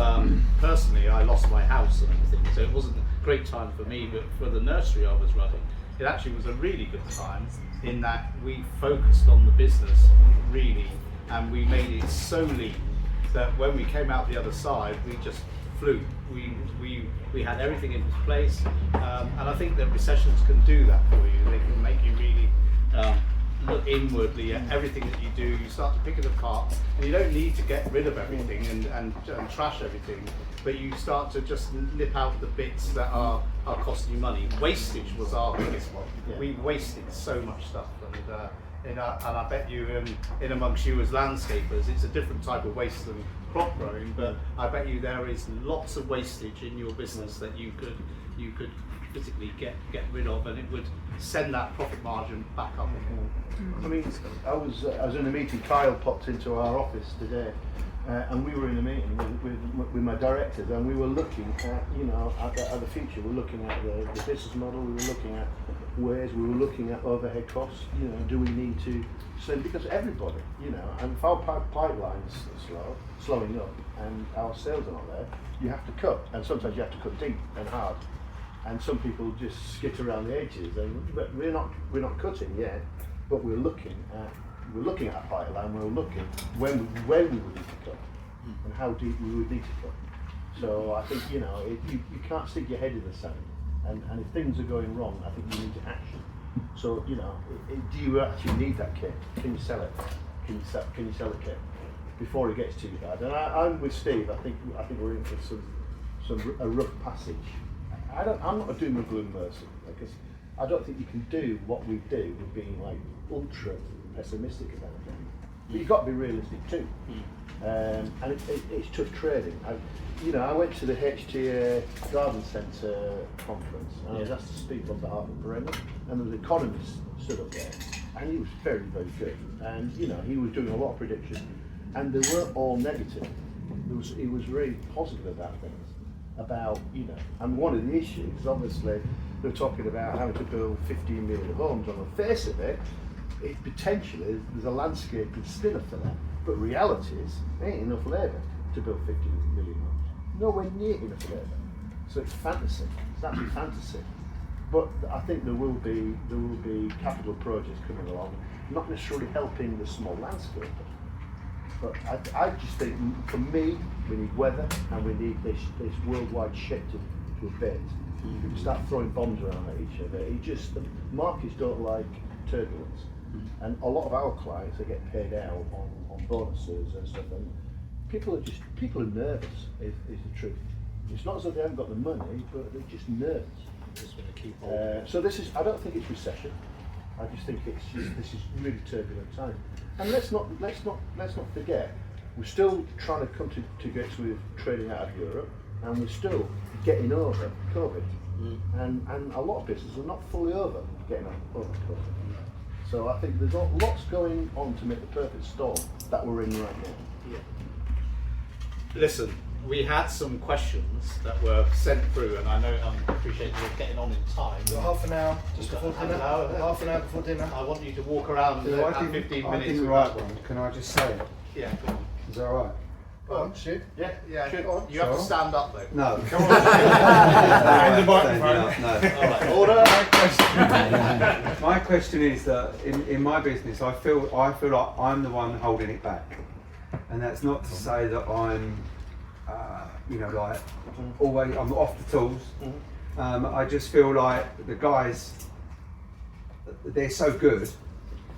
S1: personally, I lost my house and everything, so it wasn't a great time for me. But for the nursery I was running, it actually was a really good time in that we focused on the business really, and we made it so lean that when we came out the other side, we just flew. We had everything in place, and I think that recessions can do that for you. They can make you really look inwardly at everything that you do. You start to pick it apart, and you don't need to get rid of everything and trash everything, but you start to just nip out the bits that are costing you money. Wastage was our biggest one.
S2: Yeah.
S1: We wasted so much stuff, and I bet you in amongst you as landscapers, it's a different type of waste than crop growing, but I bet you there is lots of wastage in your business that you could physically get rid of, and it would send that profit margin back up again.
S2: I mean, I was in a meeting. Kyle popped into our office today, and we were in a meeting with my directors, and we were looking at at the future. We were looking at the business model. We were looking at ways. We were looking at overhead costs. Do we need to? So because everybody, and if our pipelines are slowing up, and our sales are not there, you have to cut, and sometimes you have to cut deep and hard. And some people just skit around the edges, but we're not cutting yet. But we're looking at a pipeline. We're looking when we would need to cut, and how deep we would need to cut. So I think you can't stick your head in the sand, and if things are going wrong, I think you need to action. So do you actually need that kit? Can you sell it? Can you sell the kit before it gets too bad? And I'm with Steve. I think we're in for a rough passage. I'm not a doom and gloom person, because I don't think you can do what we do with being like ultra pessimistic about it. But you've got to be realistic too. And it's tough trading. I went to the HTA Garden Centre conference, and I was asked to speak on behalf of Tremayne, and there was an economist stood up there, and he was very, very good. And he was doing a lot of predictions, and they weren't all negative. He was very positive about things. And one of the issues, obviously, they're talking about having to build 15 million homes. On the face of it, potentially there's a landscape spinner for that. But reality is, there ain't enough labour to build 15 million homes. Nowhere near enough labour. So it's fantasy. It's actually fantasy. But I think there will be capital projects coming along, not necessarily helping the small landscaper. But I just think, for me, we need weather, and we need this worldwide shit to abate. If we start throwing bombs around at each other, the markets don't like turbulence. And a lot of our clients, they get paid out on bonuses and stuff, and people are nervous, is the truth. It's not as though they haven't got the money, but they're just nervous.
S1: Just want to keep
S2: So I don't think it's recession. I just think this is really turbulent time. And let's not forget, we're still trying to come to grips with trading out of Europe, and we're still getting over COVID. And a lot of businesses are not fully over getting over COVID. So I think there's lots going on to make the perfect storm that we're in right now.
S1: Yeah. Listen, we had some questions that were sent through, and I know I appreciate you getting on in time.
S3: Got half an hour just before dinner. Half an hour before dinner.
S1: I want you to walk around
S6: So I
S1: 15
S6: think,
S1: minutes.
S6: I think the right one. Can I just say it?
S1: Yeah, go on.
S6: Is that all right?
S3: Go on, shoot.
S1: Yeah.
S2: Sure.
S1: You have to stand up though.
S6: No.
S3: Come on.
S6: Standing
S3: the microphone.
S6: up,
S1: All right, order.
S6: no. My question is that in my business, I feel like I'm the one holding it back, and that's not to say that I'm, like always I'm off the tools. I just feel like the guys, they're so good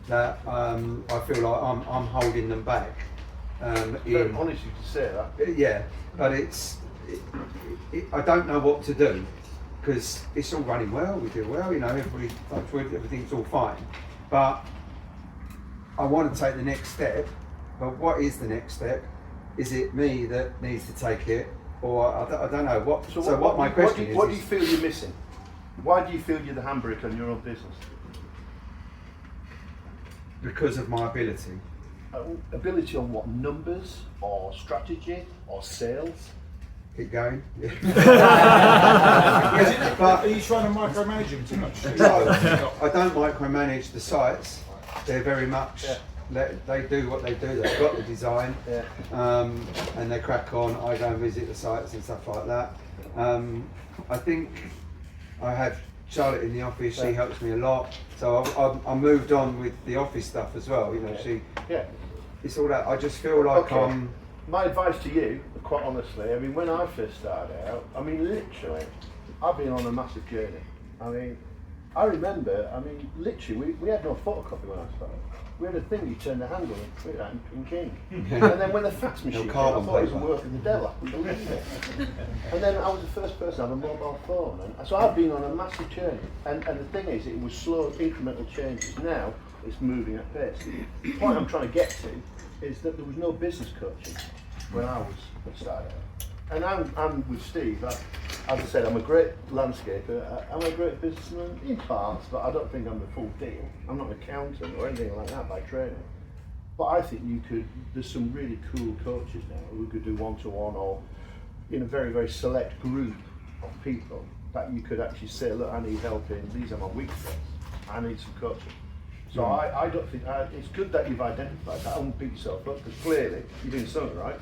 S6: that I feel like I'm holding them back.
S2: Very honest you to say that.
S6: Yeah, but I don't know what to do, because it's all running well, we do well, everything's all fine. But I want to take the next step, but what is the next step? Is it me that needs to take it, or I don't know what? So what my question is.
S2: What do you feel you're missing? Why do you feel you're the handbrake on your own business?
S6: Because of my ability.
S2: Ability on what? Numbers, or strategy, or sales?
S6: Keep going.
S3: Are you trying to micromanage him too much?
S6: No, I don't micromanage the sites. They're very much, they do what they do. They've got the design, and they crack on. I go and visit the sites and stuff like that. I think I have Charlotte in the office. She helps me a lot. So I moved on with the office stuff as well. It's all that. I just feel like
S2: My advice to you, quite honestly, I mean, when I first started out, literally, I've been on a massive journey. I remember, I mean, literally, we had no photocopy when I started. We had a thing, you turn the handle and put it out in King. And then when the fax machine came, I
S6: carbon
S2: thought it was the
S6: paper.
S2: work of the devil, I couldn't believe it. And then I was the first person to have a mobile phone. And so I've been on a massive journey. And the thing is, it was slow, incremental changes. Now, it's moving at pace. The point I'm trying to get to is that there was no business coaching when I was started out. And I'm with Steve. As I said, I'm a great landscaper. I'm a great businessman in parts, but I don't think I'm the full deal. I'm not an accountant or anything like that by training. But I think there's some really cool coaches now who could do one-to-one or in a very, very select group of people that you could actually say, look, I need help in, these are my weak spots. I need some coaching. So I don't think, it's good that you've identified that. I won't beat yourself up because clearly you're doing something right.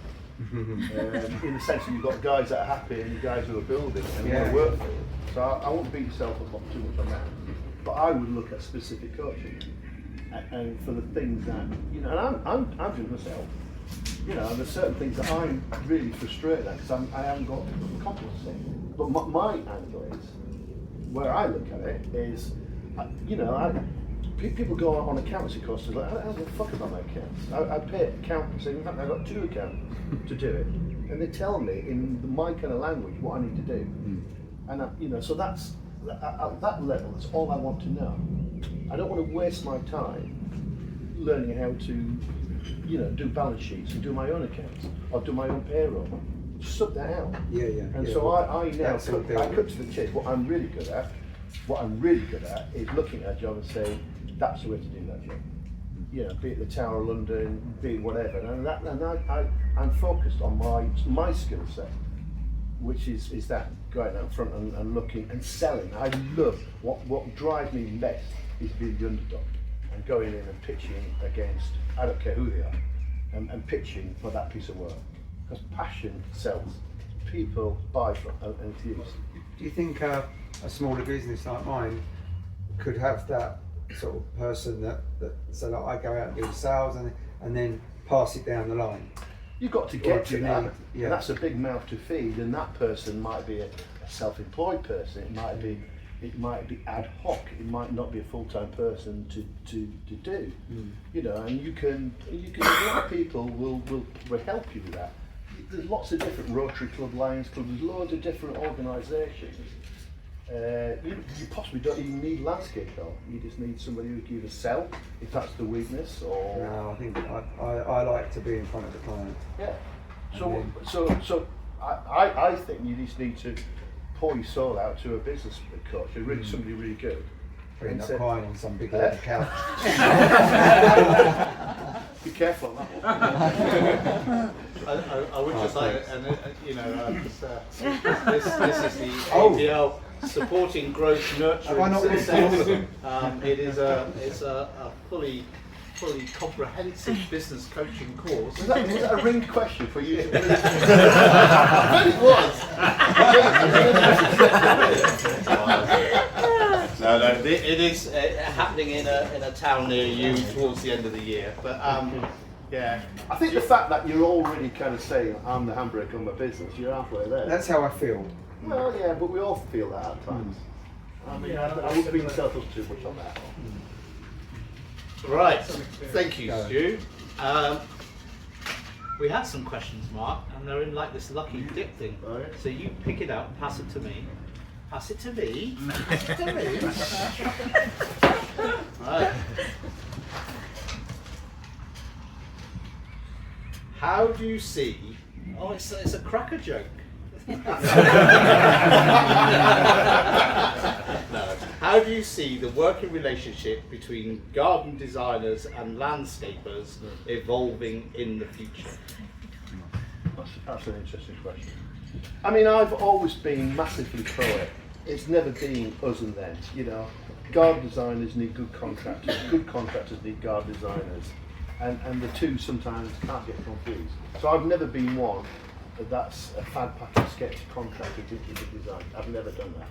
S2: In the sense that you've got guys that are happy and guys who are building and want to work for you. So I won't beat yourself up too much on that. But I would look at specific coaching and for the things that, you know, and I'm doing myself. You know, and there's certain things that I'm really frustrated at because I haven't got competency. But my angle is, where I look at it is, you know, people go on accountancy courses like, I don't give a fuck about my accounts. I pay accountants, in fact I've got 2 accountants to do it. And they tell me in my kind of language what I need to do. And you know, so that's, at that level, that's all I want to know. I don't want to waste my time learning how to, you know, do balance sheets and do my own accounts or do my own payroll. Just sub that out. And so I now cut to the chase. What I'm really good at is looking at a job and saying, that's the way to do that job. You know, be it the Tower of London, be it whatever. And I'm focused on my skill set, which is that going out front and looking and selling. I love what drives me best is being the underdog and going in and pitching against, I don't care who they are, and pitching for that piece of work. Because passion sells. People buy from and it's used.
S6: Do you think a smaller business like mine could have that sort of person that so that I go out and do the sales and then pass it down the line?
S2: You've got to get to that.
S6: Yeah.
S2: And that's a big mouth to feed, and that person might be a self-employed person. It might be ad hoc. It might not be a full-time person to do. You know, and you can a lot of people will help you with that. There's lots of different Rotary Club, Lions Club. There's loads of different organisations. You possibly don't even need landscape help. You just need somebody who can either sell, if that's the weakness, or...
S6: No, I think I like to be in front of the client.
S2: Yeah. So I think you just need to pour your soul out to a business coach, somebody really good.
S6: End up crying on some big leather couch.
S2: Be careful on that one.
S1: I would just like, and you know, this is the APL supporting growth, nurturing success. It is a fully comprehensive business coaching course.
S2: Was that a ringed question for you?
S1: I bet it was. No, it is happening in a town near you towards the end of the year. But yeah,
S2: I think the fact that you're already kind of saying, I'm the handbrake on my business, you're halfway there.
S6: That's how I feel.
S2: Well, yeah, but we all feel that at times. I mean, I wouldn't beat myself up too much on that.
S1: right. Thank you, Stu. We had some questions, Mark, and they're in like this lucky dip thing.
S2: Oh, yeah.
S1: So you pick it up, pass it to me. Pass it to me. Pass it to me. Right. How do you see? Oh, it's a cracker joke. No. How do you see the working relationship between garden designers and landscapers evolving in the future?
S2: That's an interesting question. I mean, I've always been massively pro it. It's never been us and them, you know. Garden designers need good contractors need garden designers. And the two sometimes can't get confused. So I've never been one that's a fad pattern sketch contractor to design. I've never done that.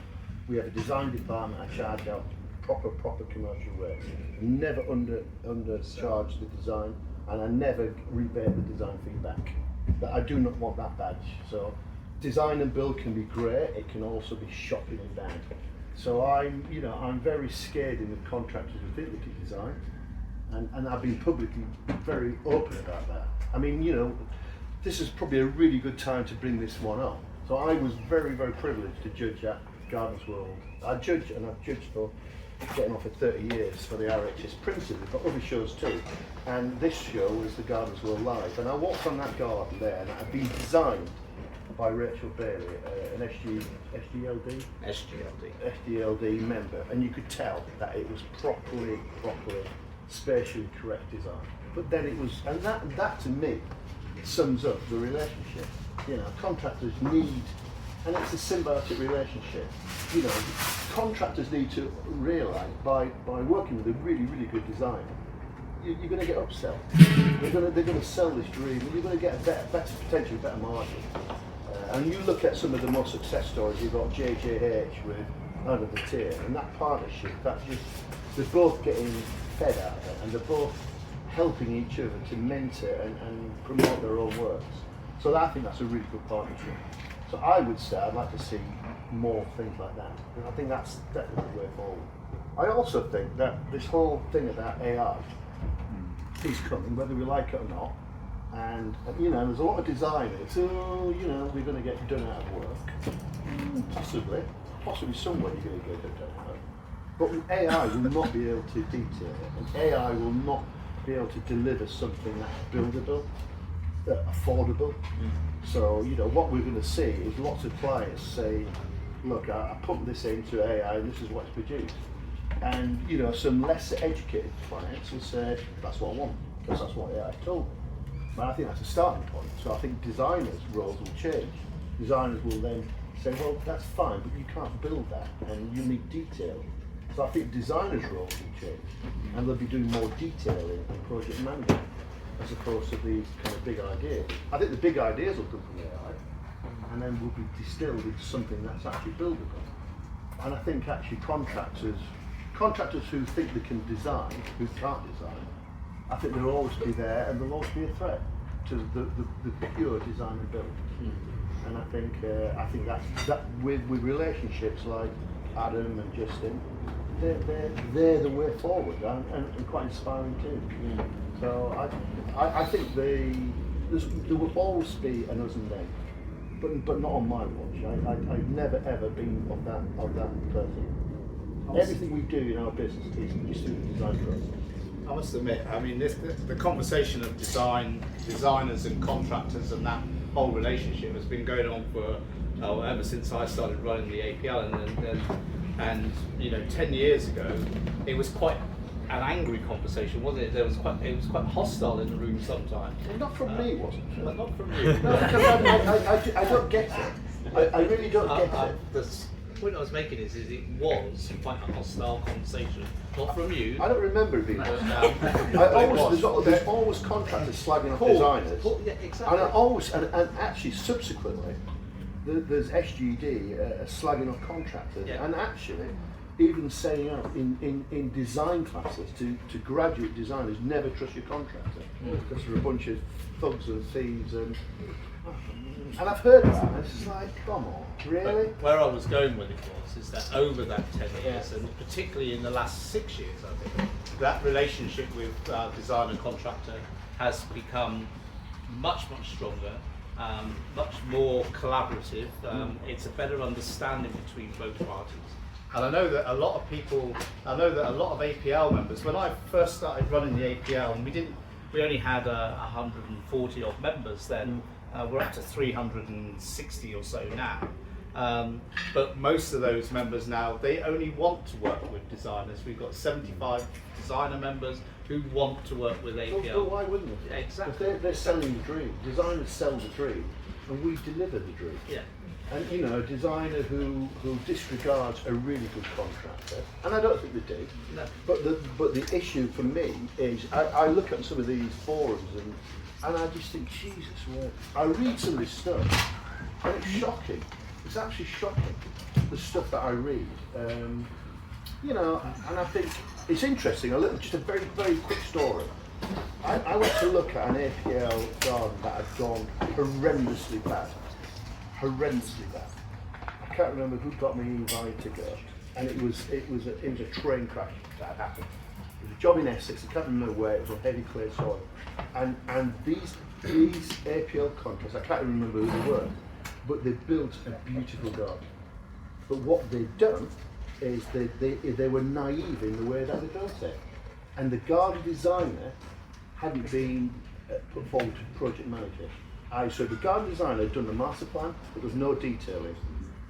S2: We have a design department. I charge out proper commercial rates. Never undercharge the design, and I never rebate the design feedback. But I do not want that badge. So design and build can be great. It can also be shopping and bad. So I'm very scared in the contractors who think they can design, and I've been publicly very open about that. I mean, this is probably a really good time to bring this one up. So I was very, very privileged to judge at Gardens World. I've judged for getting on for 30 years for the RHS principally, but other shows too. And this show was the Gardens World Live. And I walked on that garden there, and it had been designed by Rachel Bailey, an SDLD member, and you could tell that it was properly spatially correct design. But then it was, and that to me sums up the relationship. Contractors need, and it's a symbiotic relationship. Contractors need to realise by working with a really, really good designer, you're going to get upsell. They're going to sell this dream, and you're going to get a potentially better margin. And you look at some of the more success stories. You've got JJH with Under the Tier, and that partnership, they're both getting fed out of it, and they're both helping each other to mentor and promote their own works. So I think that's a really good partnership. So I would say I'd like to see more things like that. And I think that's definitely the way forward. I also think that this whole thing about AI is coming, whether we like it or not. And there's a lot of designers who, we're going to get done out of work. Possibly somewhere you're going to get done out of work. But AI will not be able to detail it, and AI will not be able to deliver something that's buildable, affordable. So what we're going to see is lots of clients say, look, I put this into AI and this is what's produced. And some less educated clients will say, that's what I want, because that's what AI told me. But I think that's a starting point. So I think designers' roles will change. Designers will then say, well, that's fine, but you can't build that, and you need detail. So I think designers' roles will change, and they'll be doing more detailing and project management, as opposed to these kind of big ideas. I think the big ideas will come from AI, and then will be distilled into something that's actually buildable. And I think actually contractors who think they can design, who can't design, I think they'll always be there, and they'll always be a threat to the pure design and build. And I think that with relationships like Adam and Justin, they're the way forward, and quite inspiring too. So I think there will always be an us and them, but not on my watch. I've never ever been of that person. Everything we do in our business is through the design process.
S1: I must admit, I mean, the conversation of designers and contractors and that whole relationship has been going on for ever since I started running the APL, and 10 years ago, it was quite an angry conversation, wasn't it? It was quite hostile in the room sometimes.
S2: Well, not from me, wasn't it?
S1: But not from you.
S2: No, because I don't get it. I really don't get it.
S1: The point I was making is it was quite a hostile conversation, not from you.
S2: I don't remember it being hostile. There's always contractors slagging off designers.
S1: Yeah, exactly.
S2: And actually subsequently, there's SGD slagging off contractors,
S1: Yeah.
S2: and actually even saying out in design classes to graduate designers, never trust your contractor because they're a bunch of thugs and thieves, and I've heard that, and it's like, come on, really?
S1: But where I was going with it is that over that 10 years, and particularly in the last 6 years, I think, that relationship with designer contractor has become much stronger, much more collaborative. It's a better understanding between both parties. And I know that a lot of APL members, when I first started running the APL, and we only had 140 odd members then. We're up to 360 or so now. But most of those members now, they only want to work with designers. We've got 75 designer members who want to work with APL.
S2: Well, why wouldn't they?
S1: Yeah, exactly.
S2: Because they're selling the dream. Designers sell the dream, and we deliver the dream.
S1: Yeah.
S2: And a designer who disregards a really good contractor, and I don't think they do.
S1: No.
S2: But the issue for me is I look at some of these forums and I just think, Jesus, I read some of this stuff, and it's shocking. It's actually shocking, the stuff that I read. And I think it's interesting. Just a very, very quick story. I went to look at an APL garden that had gone horrendously bad. I can't remember who got me invited to go. and it was a train crash that happened. It was a job in Essex. I can't remember where. It was on heavy clay soil, and these APL contracts, I can't remember who they were, but they built a beautiful garden. But what they'd done is they were naive in the way that they built it, and the garden designer hadn't been put forward to project manager. So the garden designer had done the master plan, but there was no detailing.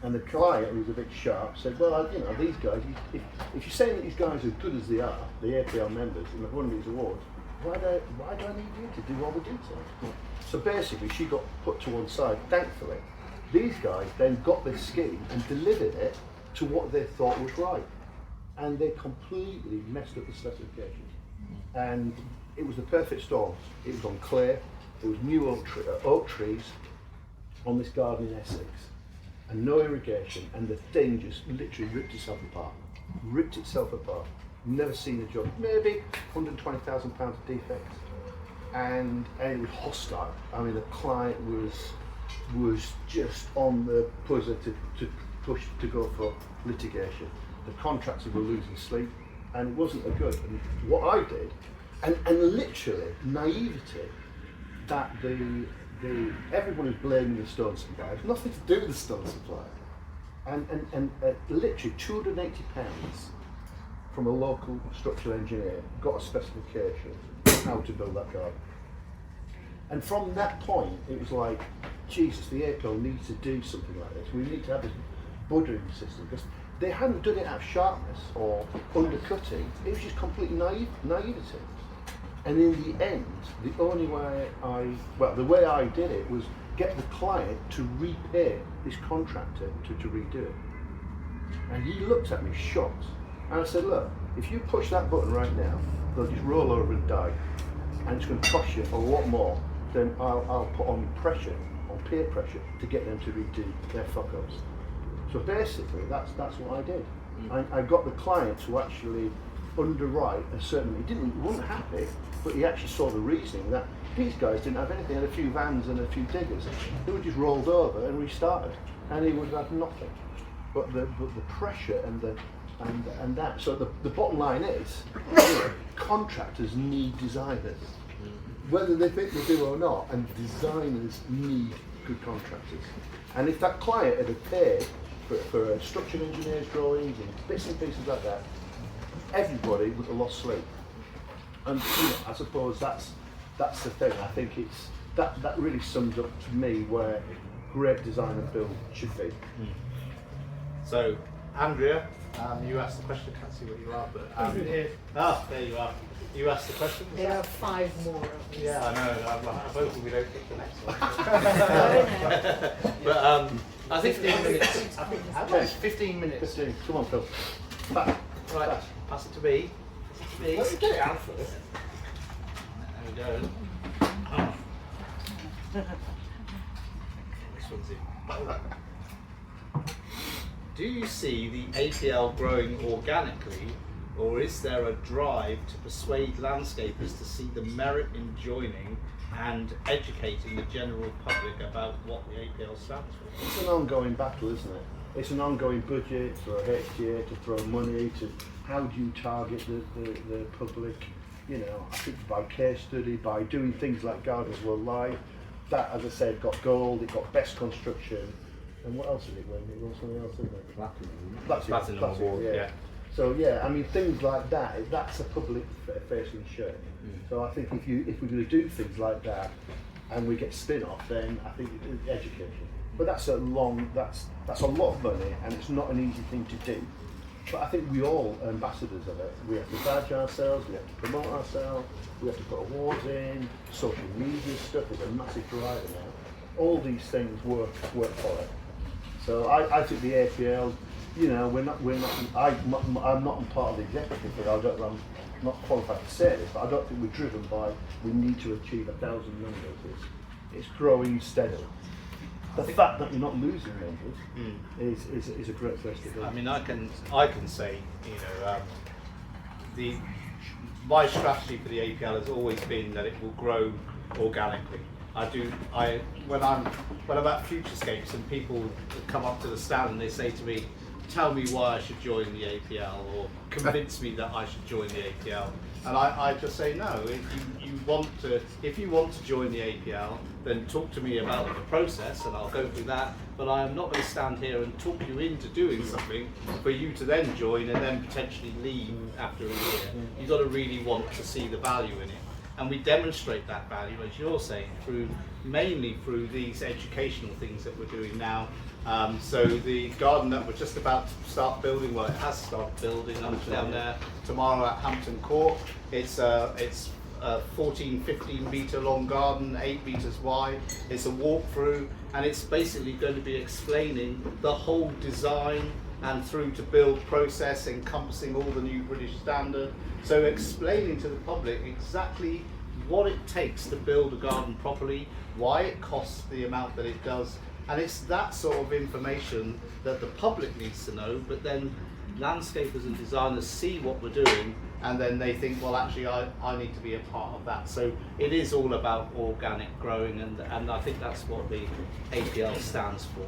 S2: And the client, who was a bit sharp, said, well, you know, these guys, if you're saying that these guys are as good as they are, the APL members, and they've won these awards, why do I need you to do all the details? So basically, she got put to one side. Thankfully, these guys then got this scheme and delivered it to what they thought was right. And they completely messed up the specifications. And it was the perfect storm. It was on clay, there was new oak trees on this garden in Essex, and no irrigation, and the thing just literally ripped itself apart. Ripped itself apart. Never seen a job. Maybe £120,000 of defects, and it was hostile. I mean, the client was just on the buzzer to push to go for litigation. The contractors were losing sleep, and it wasn't a good. And what I did, and literally naivety, that everyone is blaming the stone supplier. It's nothing to do with the stone supplier. And literally £280 from a local structural engineer got a specification on how to build that garden. And from that point, it was like, Jesus, the APL needs to do something like this. We need to have this budding system, because they hadn't done it out of sharpness or undercutting. It was just complete naivety. And in the end, the only way the way I did it was get the client to repay this contractor to redo it. And he looked at me shocked. And I said, look, if you push that button right now, they'll just roll over and die. And it's going to cost you a lot more than I'll put on pressure, on peer pressure, to get them to redo their fuck-ups. So basically, that's what I did. I got the client to actually underwrite a certain, he wasn't happy, but he actually saw the reasoning that these guys didn't have anything, had a few vans and a few diggers. They were just rolled over and restarted, and he would have had nothing. But the pressure and that. So the bottom line is, contractors need designers, whether they think they do or not, and designers need good contractors. And if that client had paid for a structural engineer's drawings and bits and pieces like that, everybody would have lost sleep. And I suppose that's the thing. I think it's that really sums up to me where great design and build should be.
S1: So, Andrea, you asked the question. I can't see what you are, but there you are. You asked the question.
S7: There are 5 more of these.
S1: Yeah, I know. I'm hoping we don't pick the next one.
S7: No.
S1: But I think
S3: 15 minutes. I think how much? 15 minutes.
S2: 15. Come on, Phil. Back.
S1: right, pass it to me.
S3: Let me get it out first.
S1: There we go. Oh. This one's in. Do you see the APL growing organically, or is there a drive to persuade landscapers to see the merit in joining and educating the general public about what the APL stands for?
S2: It's an ongoing battle, isn't it? It's an ongoing budget for a HTA to throw money to. How do you target the public? You know, I think by case study, by doing things like Gardens World Live, that, as I said, got gold, it got best construction, and what else did it win? It won something else, didn't it?
S1: Platinum award, yeah.
S2: So yeah, I mean things like that. That's a public-facing show. So I think if we're going to do things like that, and we get spin-off, then I think it's education. But that's a lot of money, and it's not an easy thing to do. But I think we all are ambassadors of it. We have to badge ourselves, we have to promote ourselves, we have to put awards in, social media stuff is a massive driver now. All these things work for it. So I think the APL, you know, I'm not part of the executive, but I'm not qualified to say this, but I don't think we're driven by we need to achieve 1,000 members. It's growing steadily. The fact that you're not losing members is a great place to go.
S1: I mean, I can say, you know, my strategy for the APL has always been that it will grow organically. When I'm at Futurescapes and people come up to the stand and they say to me, tell me why I should join the APL or convince me that I should join the APL. And I just say no. If you want to join the APL, then talk to me about the process, and I'll go through that. But I am not going to stand here and talk you into doing something for you to then join and then potentially leave after a year. You've got to really want to see the value in it. And we demonstrate that value, as you're saying, mainly through these educational things that we're doing now. So the garden that we're just about to start building, well, it has started building down there tomorrow at Hampton Court. It's a 14-15 metre long garden, 8 metres wide. It's a walkthrough, and it's basically going to be explaining the whole design and through to build process, encompassing all the new British standard. So explaining to the public exactly what it takes to build a garden properly, why it costs the amount that it does, and it's that sort of information that the public needs to know, but then landscapers and designers see what we're doing, and then they think, well, actually I need to be a part of that. So it is all about organic growing, and I think that's what the APL stands for.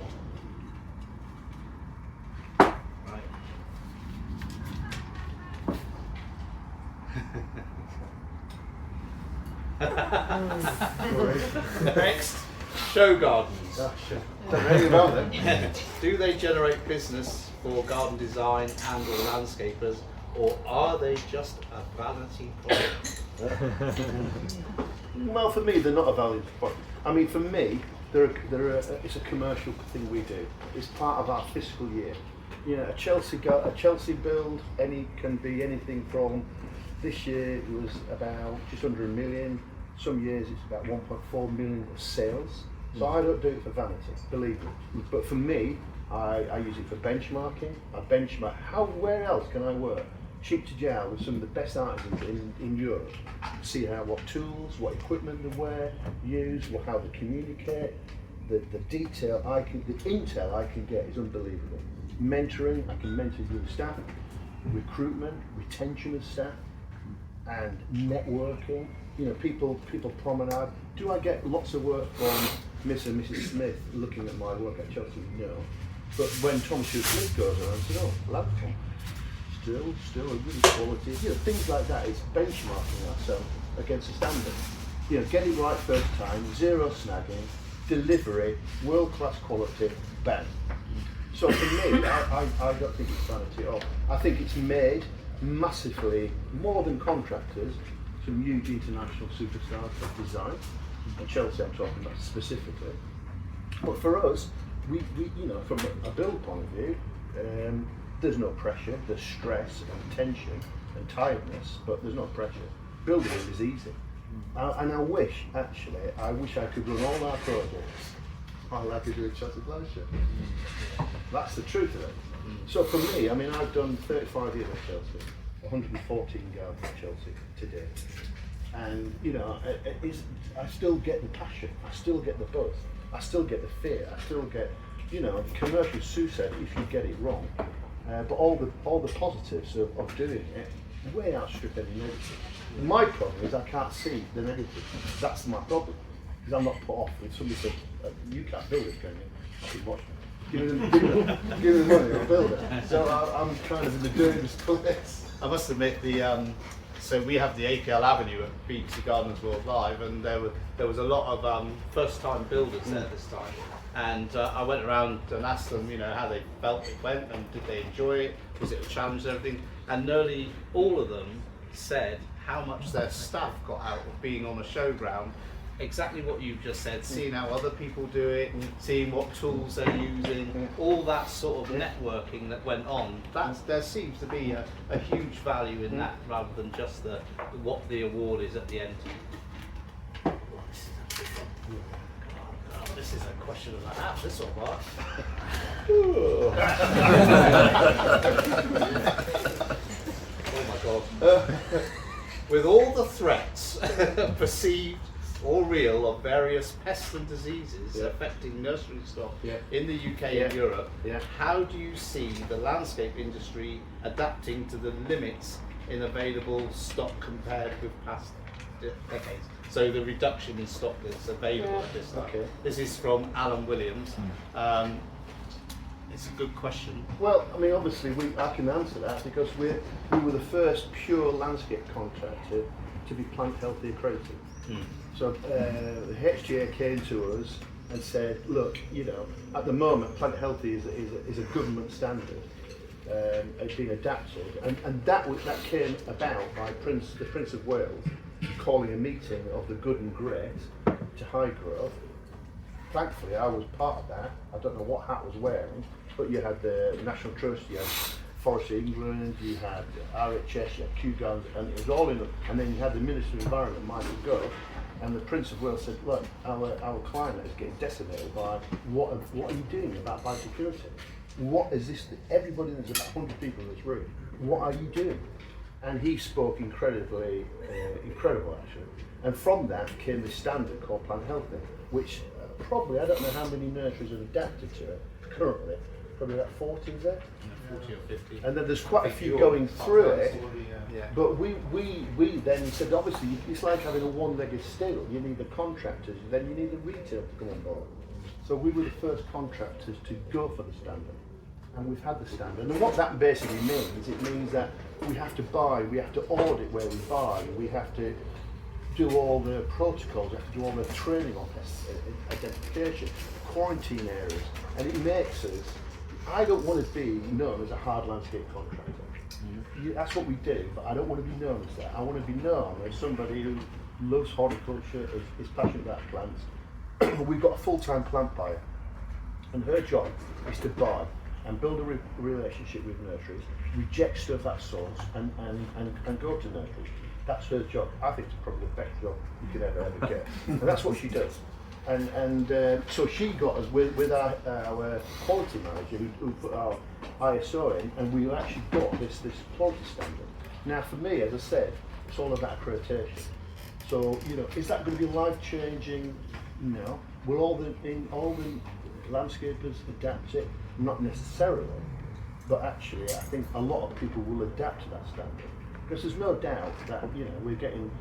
S1: Next, show gardens.
S2: Don't know anything about them.
S1: Do they generate business for garden design and or landscapers, or are they just a vanity product?
S2: Well, for me, they're not a valued product. I mean, for me, it's a commercial thing we do. It's part of our fiscal year. You know, a Chelsea build can be anything from, this year it was about just under $1 million. Some years it's about 1.4 million of sales. So I don't do it for vanity, believe me. But for me, I use it for benchmarking. I benchmark where else can I work cheek to jowl with some of the best artisans in Europe. See what tools, what equipment they use, how they communicate. The detail the intel I can get is unbelievable. Mentoring, I can mentor new staff, recruitment, retention of staff, and networking. You know, people promenade. Do I get lots of work from Miss and Mrs. Smith looking at my work at Chelsea? No. But when Tom Smith goes around and says, oh, Landform, still a really quality, you know, things like that. It's benchmarking ourselves against a standard. You know, get it right first time, zero snagging, delivery, world-class quality, bang. So for me, I don't think it's vanity at all. I think it's made massively, more than contractors, some huge international superstars of design, and Chelsea I'm talking about specifically. But for us, we you know, from a build point of view, there's no pressure, there's stress and tension and tiredness, but there's no pressure. Building it is easy. And I wish I could run all our projects like I do at Chelsea Flagship. That's the truth of it. So for me, I mean, I've done 35 years at Chelsea, 114 gardens at Chelsea today. And, you know, I still get the passion, I still get the buzz, I still get the fear, I still get, you know, commercial Sue said, if you get it wrong. But all the positives of doing it way outstrip any negative. My problem is I can't see the negative. That's my problem. Because I'm not put off when somebody says, you can't build it, can you? I keep watching. Give me the money, I'll build it. So I'm kind of in the dirtiest place.
S1: I must admit, so we have the APL Avenue at BBC Gardens World Live, and there was a lot of first-time builders there this time. And I went around and asked them, you know, how they felt it went, and did they enjoy it? Was it a challenge and everything? And nearly all of them said how much their staff got out of being on a showground. Exactly what you've just said, seeing how other people do it, seeing what tools they're using, all that sort of networking that went on. There seems to be a huge value in that, rather than just what the award is at the end. This is a question of the half, this one, Mark. Oh my God. With all the threats, perceived or real, of various pests and diseases affecting nursery stock in the UK and Europe, how do you see the landscape industry adapting to the limits in available stock compared with past decades? So the reduction in stock that's available at this time. This is from Alan Williams. It's a good question.
S2: Well, I mean, obviously, I can answer that because we were the first pure landscape contractor to be plant healthy accredited. So the HTA came to us and said, look, you know, at the moment, plant healthy is a government standard. It's been adapted, and that came about by the Prince of Wales calling a meeting of the good and great to high growth. Thankfully, I was part of that. I don't know what hat I was wearing, but you had the National Trust, you had Forest England, you had RHS, you had QGAN, and it was all in. And then you had the Minister of Environment, Michael Gove, and the Prince of Wales said, look, our climate is getting decimated by what are you doing about biosecurity? What is this? Everybody, there's about 100 people in this room. What are you doing? And he spoke incredible actually. And from that came this standard called Plant Healthy, which probably, I don't know how many nurseries have adapted to it currently, probably about 40 is there?
S1: 40 or 50.
S2: And then there's quite a few going through it.
S1: Yeah.
S2: But we then said, obviously, it's like having a one-legged stool. You need the contractors, then you need the retail to come on board. So we were the first contractors to go for the standard. And we've had the standard. And what that basically means, it means that we have to buy, we have to audit where we buy, we have to do all the protocols, we have to do all the training on identification, quarantine areas. And it makes us, I don't want to be known as a hard landscape contractor. That's what we do, but I don't want to be known as that. I want to be known as somebody who loves horticulture, is passionate about plants. We've got a full-time plant buyer, and her job is to buy and build a relationship with nurseries, reject stuff at source, and go to nurseries. That's her job. I think it's probably the best job you could ever get, and that's what she does. And so she got us with our quality manager who put our ISO in, and we actually got this quality standard. Now, for me, as I said, it's all about accreditation. So, you know, is that going to be life-changing? No. Will all the landscapers adapt it? Not necessarily, but actually, I think a lot of people will adapt to that standard because there's no doubt that, you know, we're getting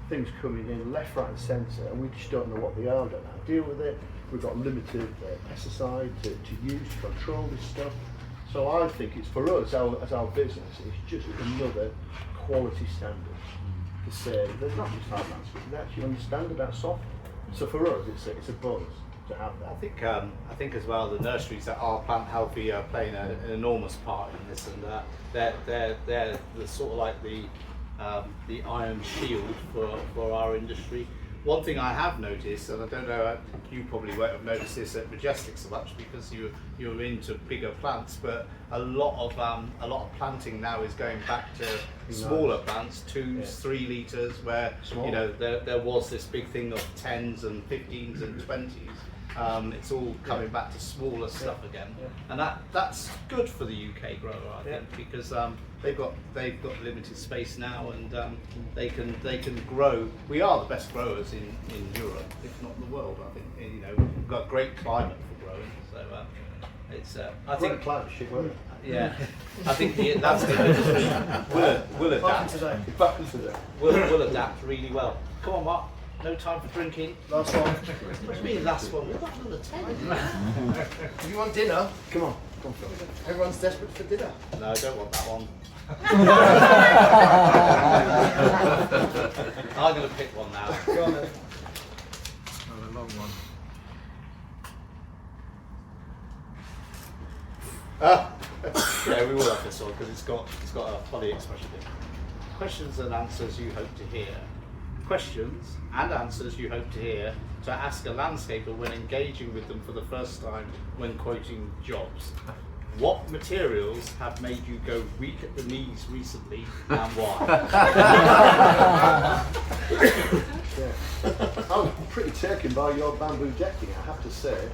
S2: things coming in left, right, and centre, and we just don't know what they are. Don't know how to deal with it. We've got limited pesticide to use to control this stuff. So I think it's for us as our business, it's just another quality standard to say there's not just hard landscape, they actually understand about soft. So for us, it's a bonus to have that.
S1: I think as well the nurseries that are plant healthy are playing an enormous part in this, and they're the sort of like the iron shield for our industry. One thing I have noticed, and I don't know, you probably won't have noticed this at Majestic so much because you're into bigger plants, but a lot of planting now is going back to smaller plants, 2s, 3 litres, where you know there was this big thing of 10s and 15s and 20s. It's all coming back to smaller stuff again, and that's good for the UK grower, I think, because they've got limited space now, and they can grow. We are the best growers in Europe, if not the world. I think, you know, we've got great climate for growing, so it's I think
S2: climate shit, won't it?
S1: yeah, I think the landscape industry will adapt. Will adapt really well. Come on, Mark. No time for drinking.
S3: Last one.
S1: What do you mean last one? We've got another 10.
S3: If you want dinner,
S2: Come on, Phil.
S3: everyone's desperate for dinner.
S1: No, I don't want that one. I'm going to pick one now.
S3: Go on then.
S4: Another long one.
S1: Yeah, we will have this one because it's got a funny expression in it. Questions and answers you hope to hear. Questions and answers you hope to hear to ask a landscaper when engaging with them for the first time when quoting jobs. What materials have made you go weak at the knees recently, and why?
S2: I was pretty taken by your bamboo decking, I have to say.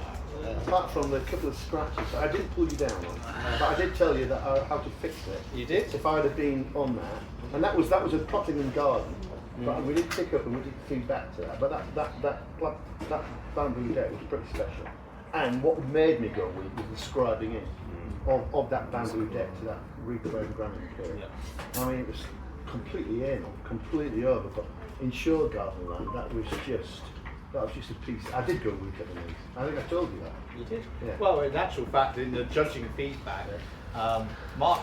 S2: Apart from the couple of scratches, I didn't pull you down on, but I did tell you that how to fix it.
S1: You did?
S2: If I'd have been on that, and that was a Pottingham garden, but we did pick up and we did feed back to that. But that bamboo deck was pretty special. And what made me go weak was the scribing in of that bamboo deck to that reclaimed granite material.
S1: Yeah.
S2: I mean, it was completely anal, completely over. But in shore garden land, that was just That was just a piece. I did go week at the knees. I think I told you that.
S1: You did?
S2: Yeah.
S1: Well, in actual fact, in the judging feedback, Mark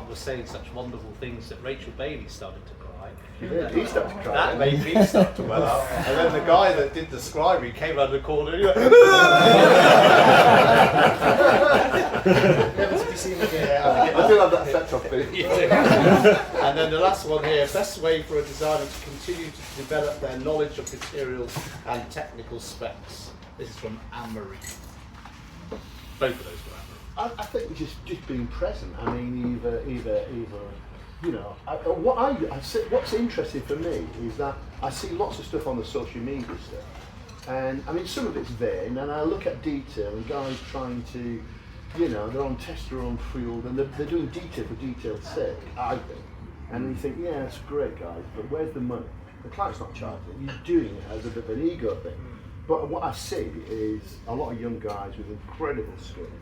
S1: was saying such wonderful things that Rachel Bailey started to cry.
S2: Yeah, he started to cry.
S1: That made me start to well up. And then the guy that did the scribing came around the corner and he went,
S3: Never to be seen again.
S2: I do have that effect off me.
S1: And then the last one here, best way for a designer to continue to develop their knowledge of materials and technical specs. This is from Anne-Marie. Both of those were Anne-Marie.
S2: I think just being present. I mean, either you know, what's interesting for me is that I see lots of stuff on the social media stuff, and I mean some of it's vain, and I look at detail and guys trying to, you know, they're on test their own field and they're doing detail for detail's sake, I think, and you think, yeah, it's great guys, but where's the money? The client's not charging. You're doing it as a bit of an ego thing. But what I see is a lot of young guys with incredible skills,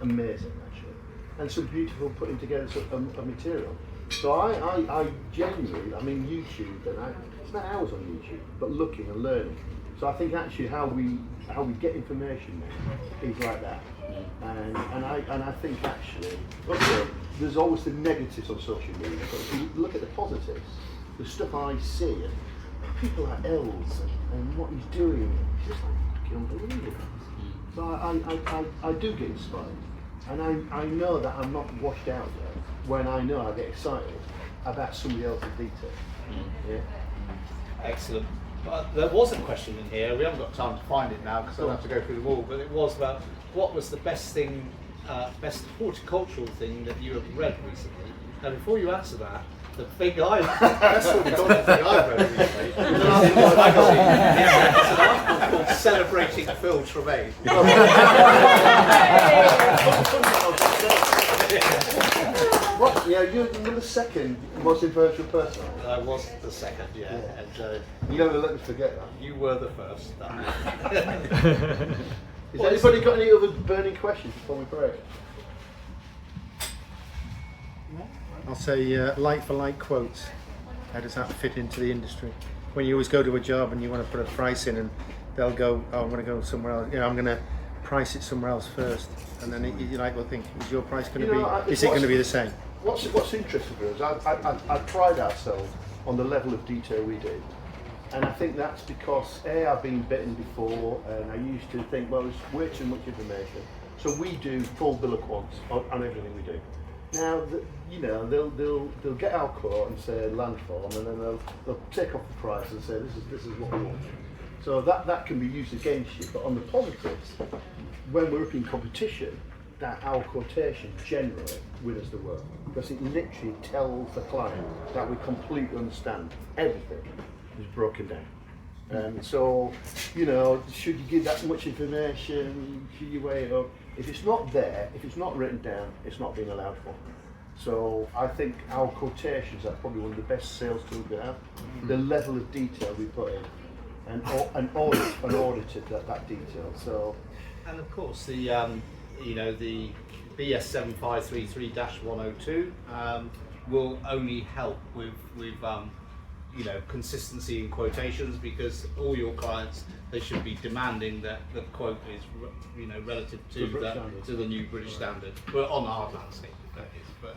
S2: amazing actually, and some beautiful putting together of material. So I genuinely, I mean YouTube, and I spend hours on YouTube, but looking and learning. So I think actually how we get information now is like that, and I think actually, okay, there's always the negatives on social media, but if you look at the positives, the stuff I see, and people like Els and what he's doing, it's just like fucking unbelievable. So I do get inspired, and I know that I'm not washed out yet when I know I get excited about somebody else's detail. Yeah.
S1: Excellent. But there was a question in here, we haven't got time to find it now because I'll have to go through the wall, but it was about what was the best thing, best horticultural thing that you have read recently. Now before you answer that, the thing best horticultural thing I've read recently is an article in the magazine. It's an article called Celebrating Phil Tremayne.
S2: What? Yeah, you're the second most influential person.
S1: I was the second, yeah. And
S2: You never let me forget that.
S1: you were the first.
S2: Has anybody got any other burning questions before we break?
S3: I'll say like for like quotes. How does that fit into the industry? When you always go to a job and you want to put a price in, and they'll go, "Oh, I'm going to go somewhere else. You know, I'm going to price it somewhere else first." And then you like, well, think, is your price going to be? Is it going to be the same?
S2: What's interesting for us, I pride ourselves on the level of detail we do. And I think that's because I've been bitten before, and I used to think, well, there's way too much information. So we do full bill of quants on everything we do. Now, you know, they'll get our quote and say Landform, and then they'll take off the price and say this is what we want. So that can be used against you. But on the positives, when we're up in competition, that our quotation generally wins the work, because it literally tells the client that we completely understand everything is broken down. So, you know, should you give that much information? Should you weigh it up? If it's not there, if it's not written down, it's not being allowed for. So I think our quotations are probably one of the best sales tools we have. The level of detail we put in, and audited that detail. So,
S1: And of course, the you know, the BS 7533-102 will only help with you know, consistency in quotations, because all your clients, they should be demanding that the quote is, you know, relative to the new British standard. Well, on the hard landscape, that is. But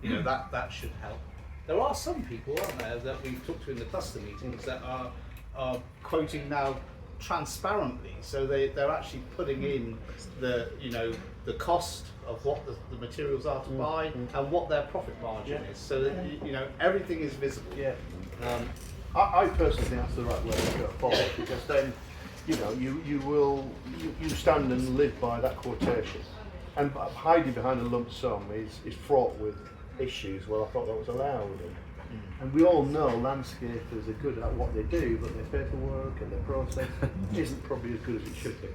S1: you know, that should help. There are some people, aren't there, that we've talked to in the cluster meetings that are quoting now transparently, so they're actually putting in the, you know, the cost of what the materials are to buy and what their profit margin is, so that you know, everything is visible.
S2: yeah. I personally think that's the right way to go forward, because then, you know, you stand and live by that quotation, and hiding behind a lump sum is fraught with issues. Well, I thought that was allowed, and we all know landscapers are good at what they do, but their paperwork and their process isn't probably as good as it should be.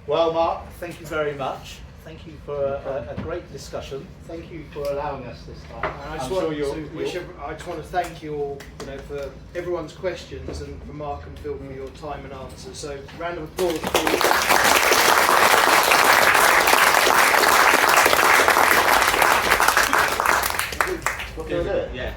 S1: Well, Mark, thank you very much. Thank you for a great discussion. Thank you for allowing us this time.
S3: I just want to thank you all, you know, for everyone's questions, and for Mark and Phil for your time and answers. So, round of applause, please.
S2: What can I do?
S1: Yeah.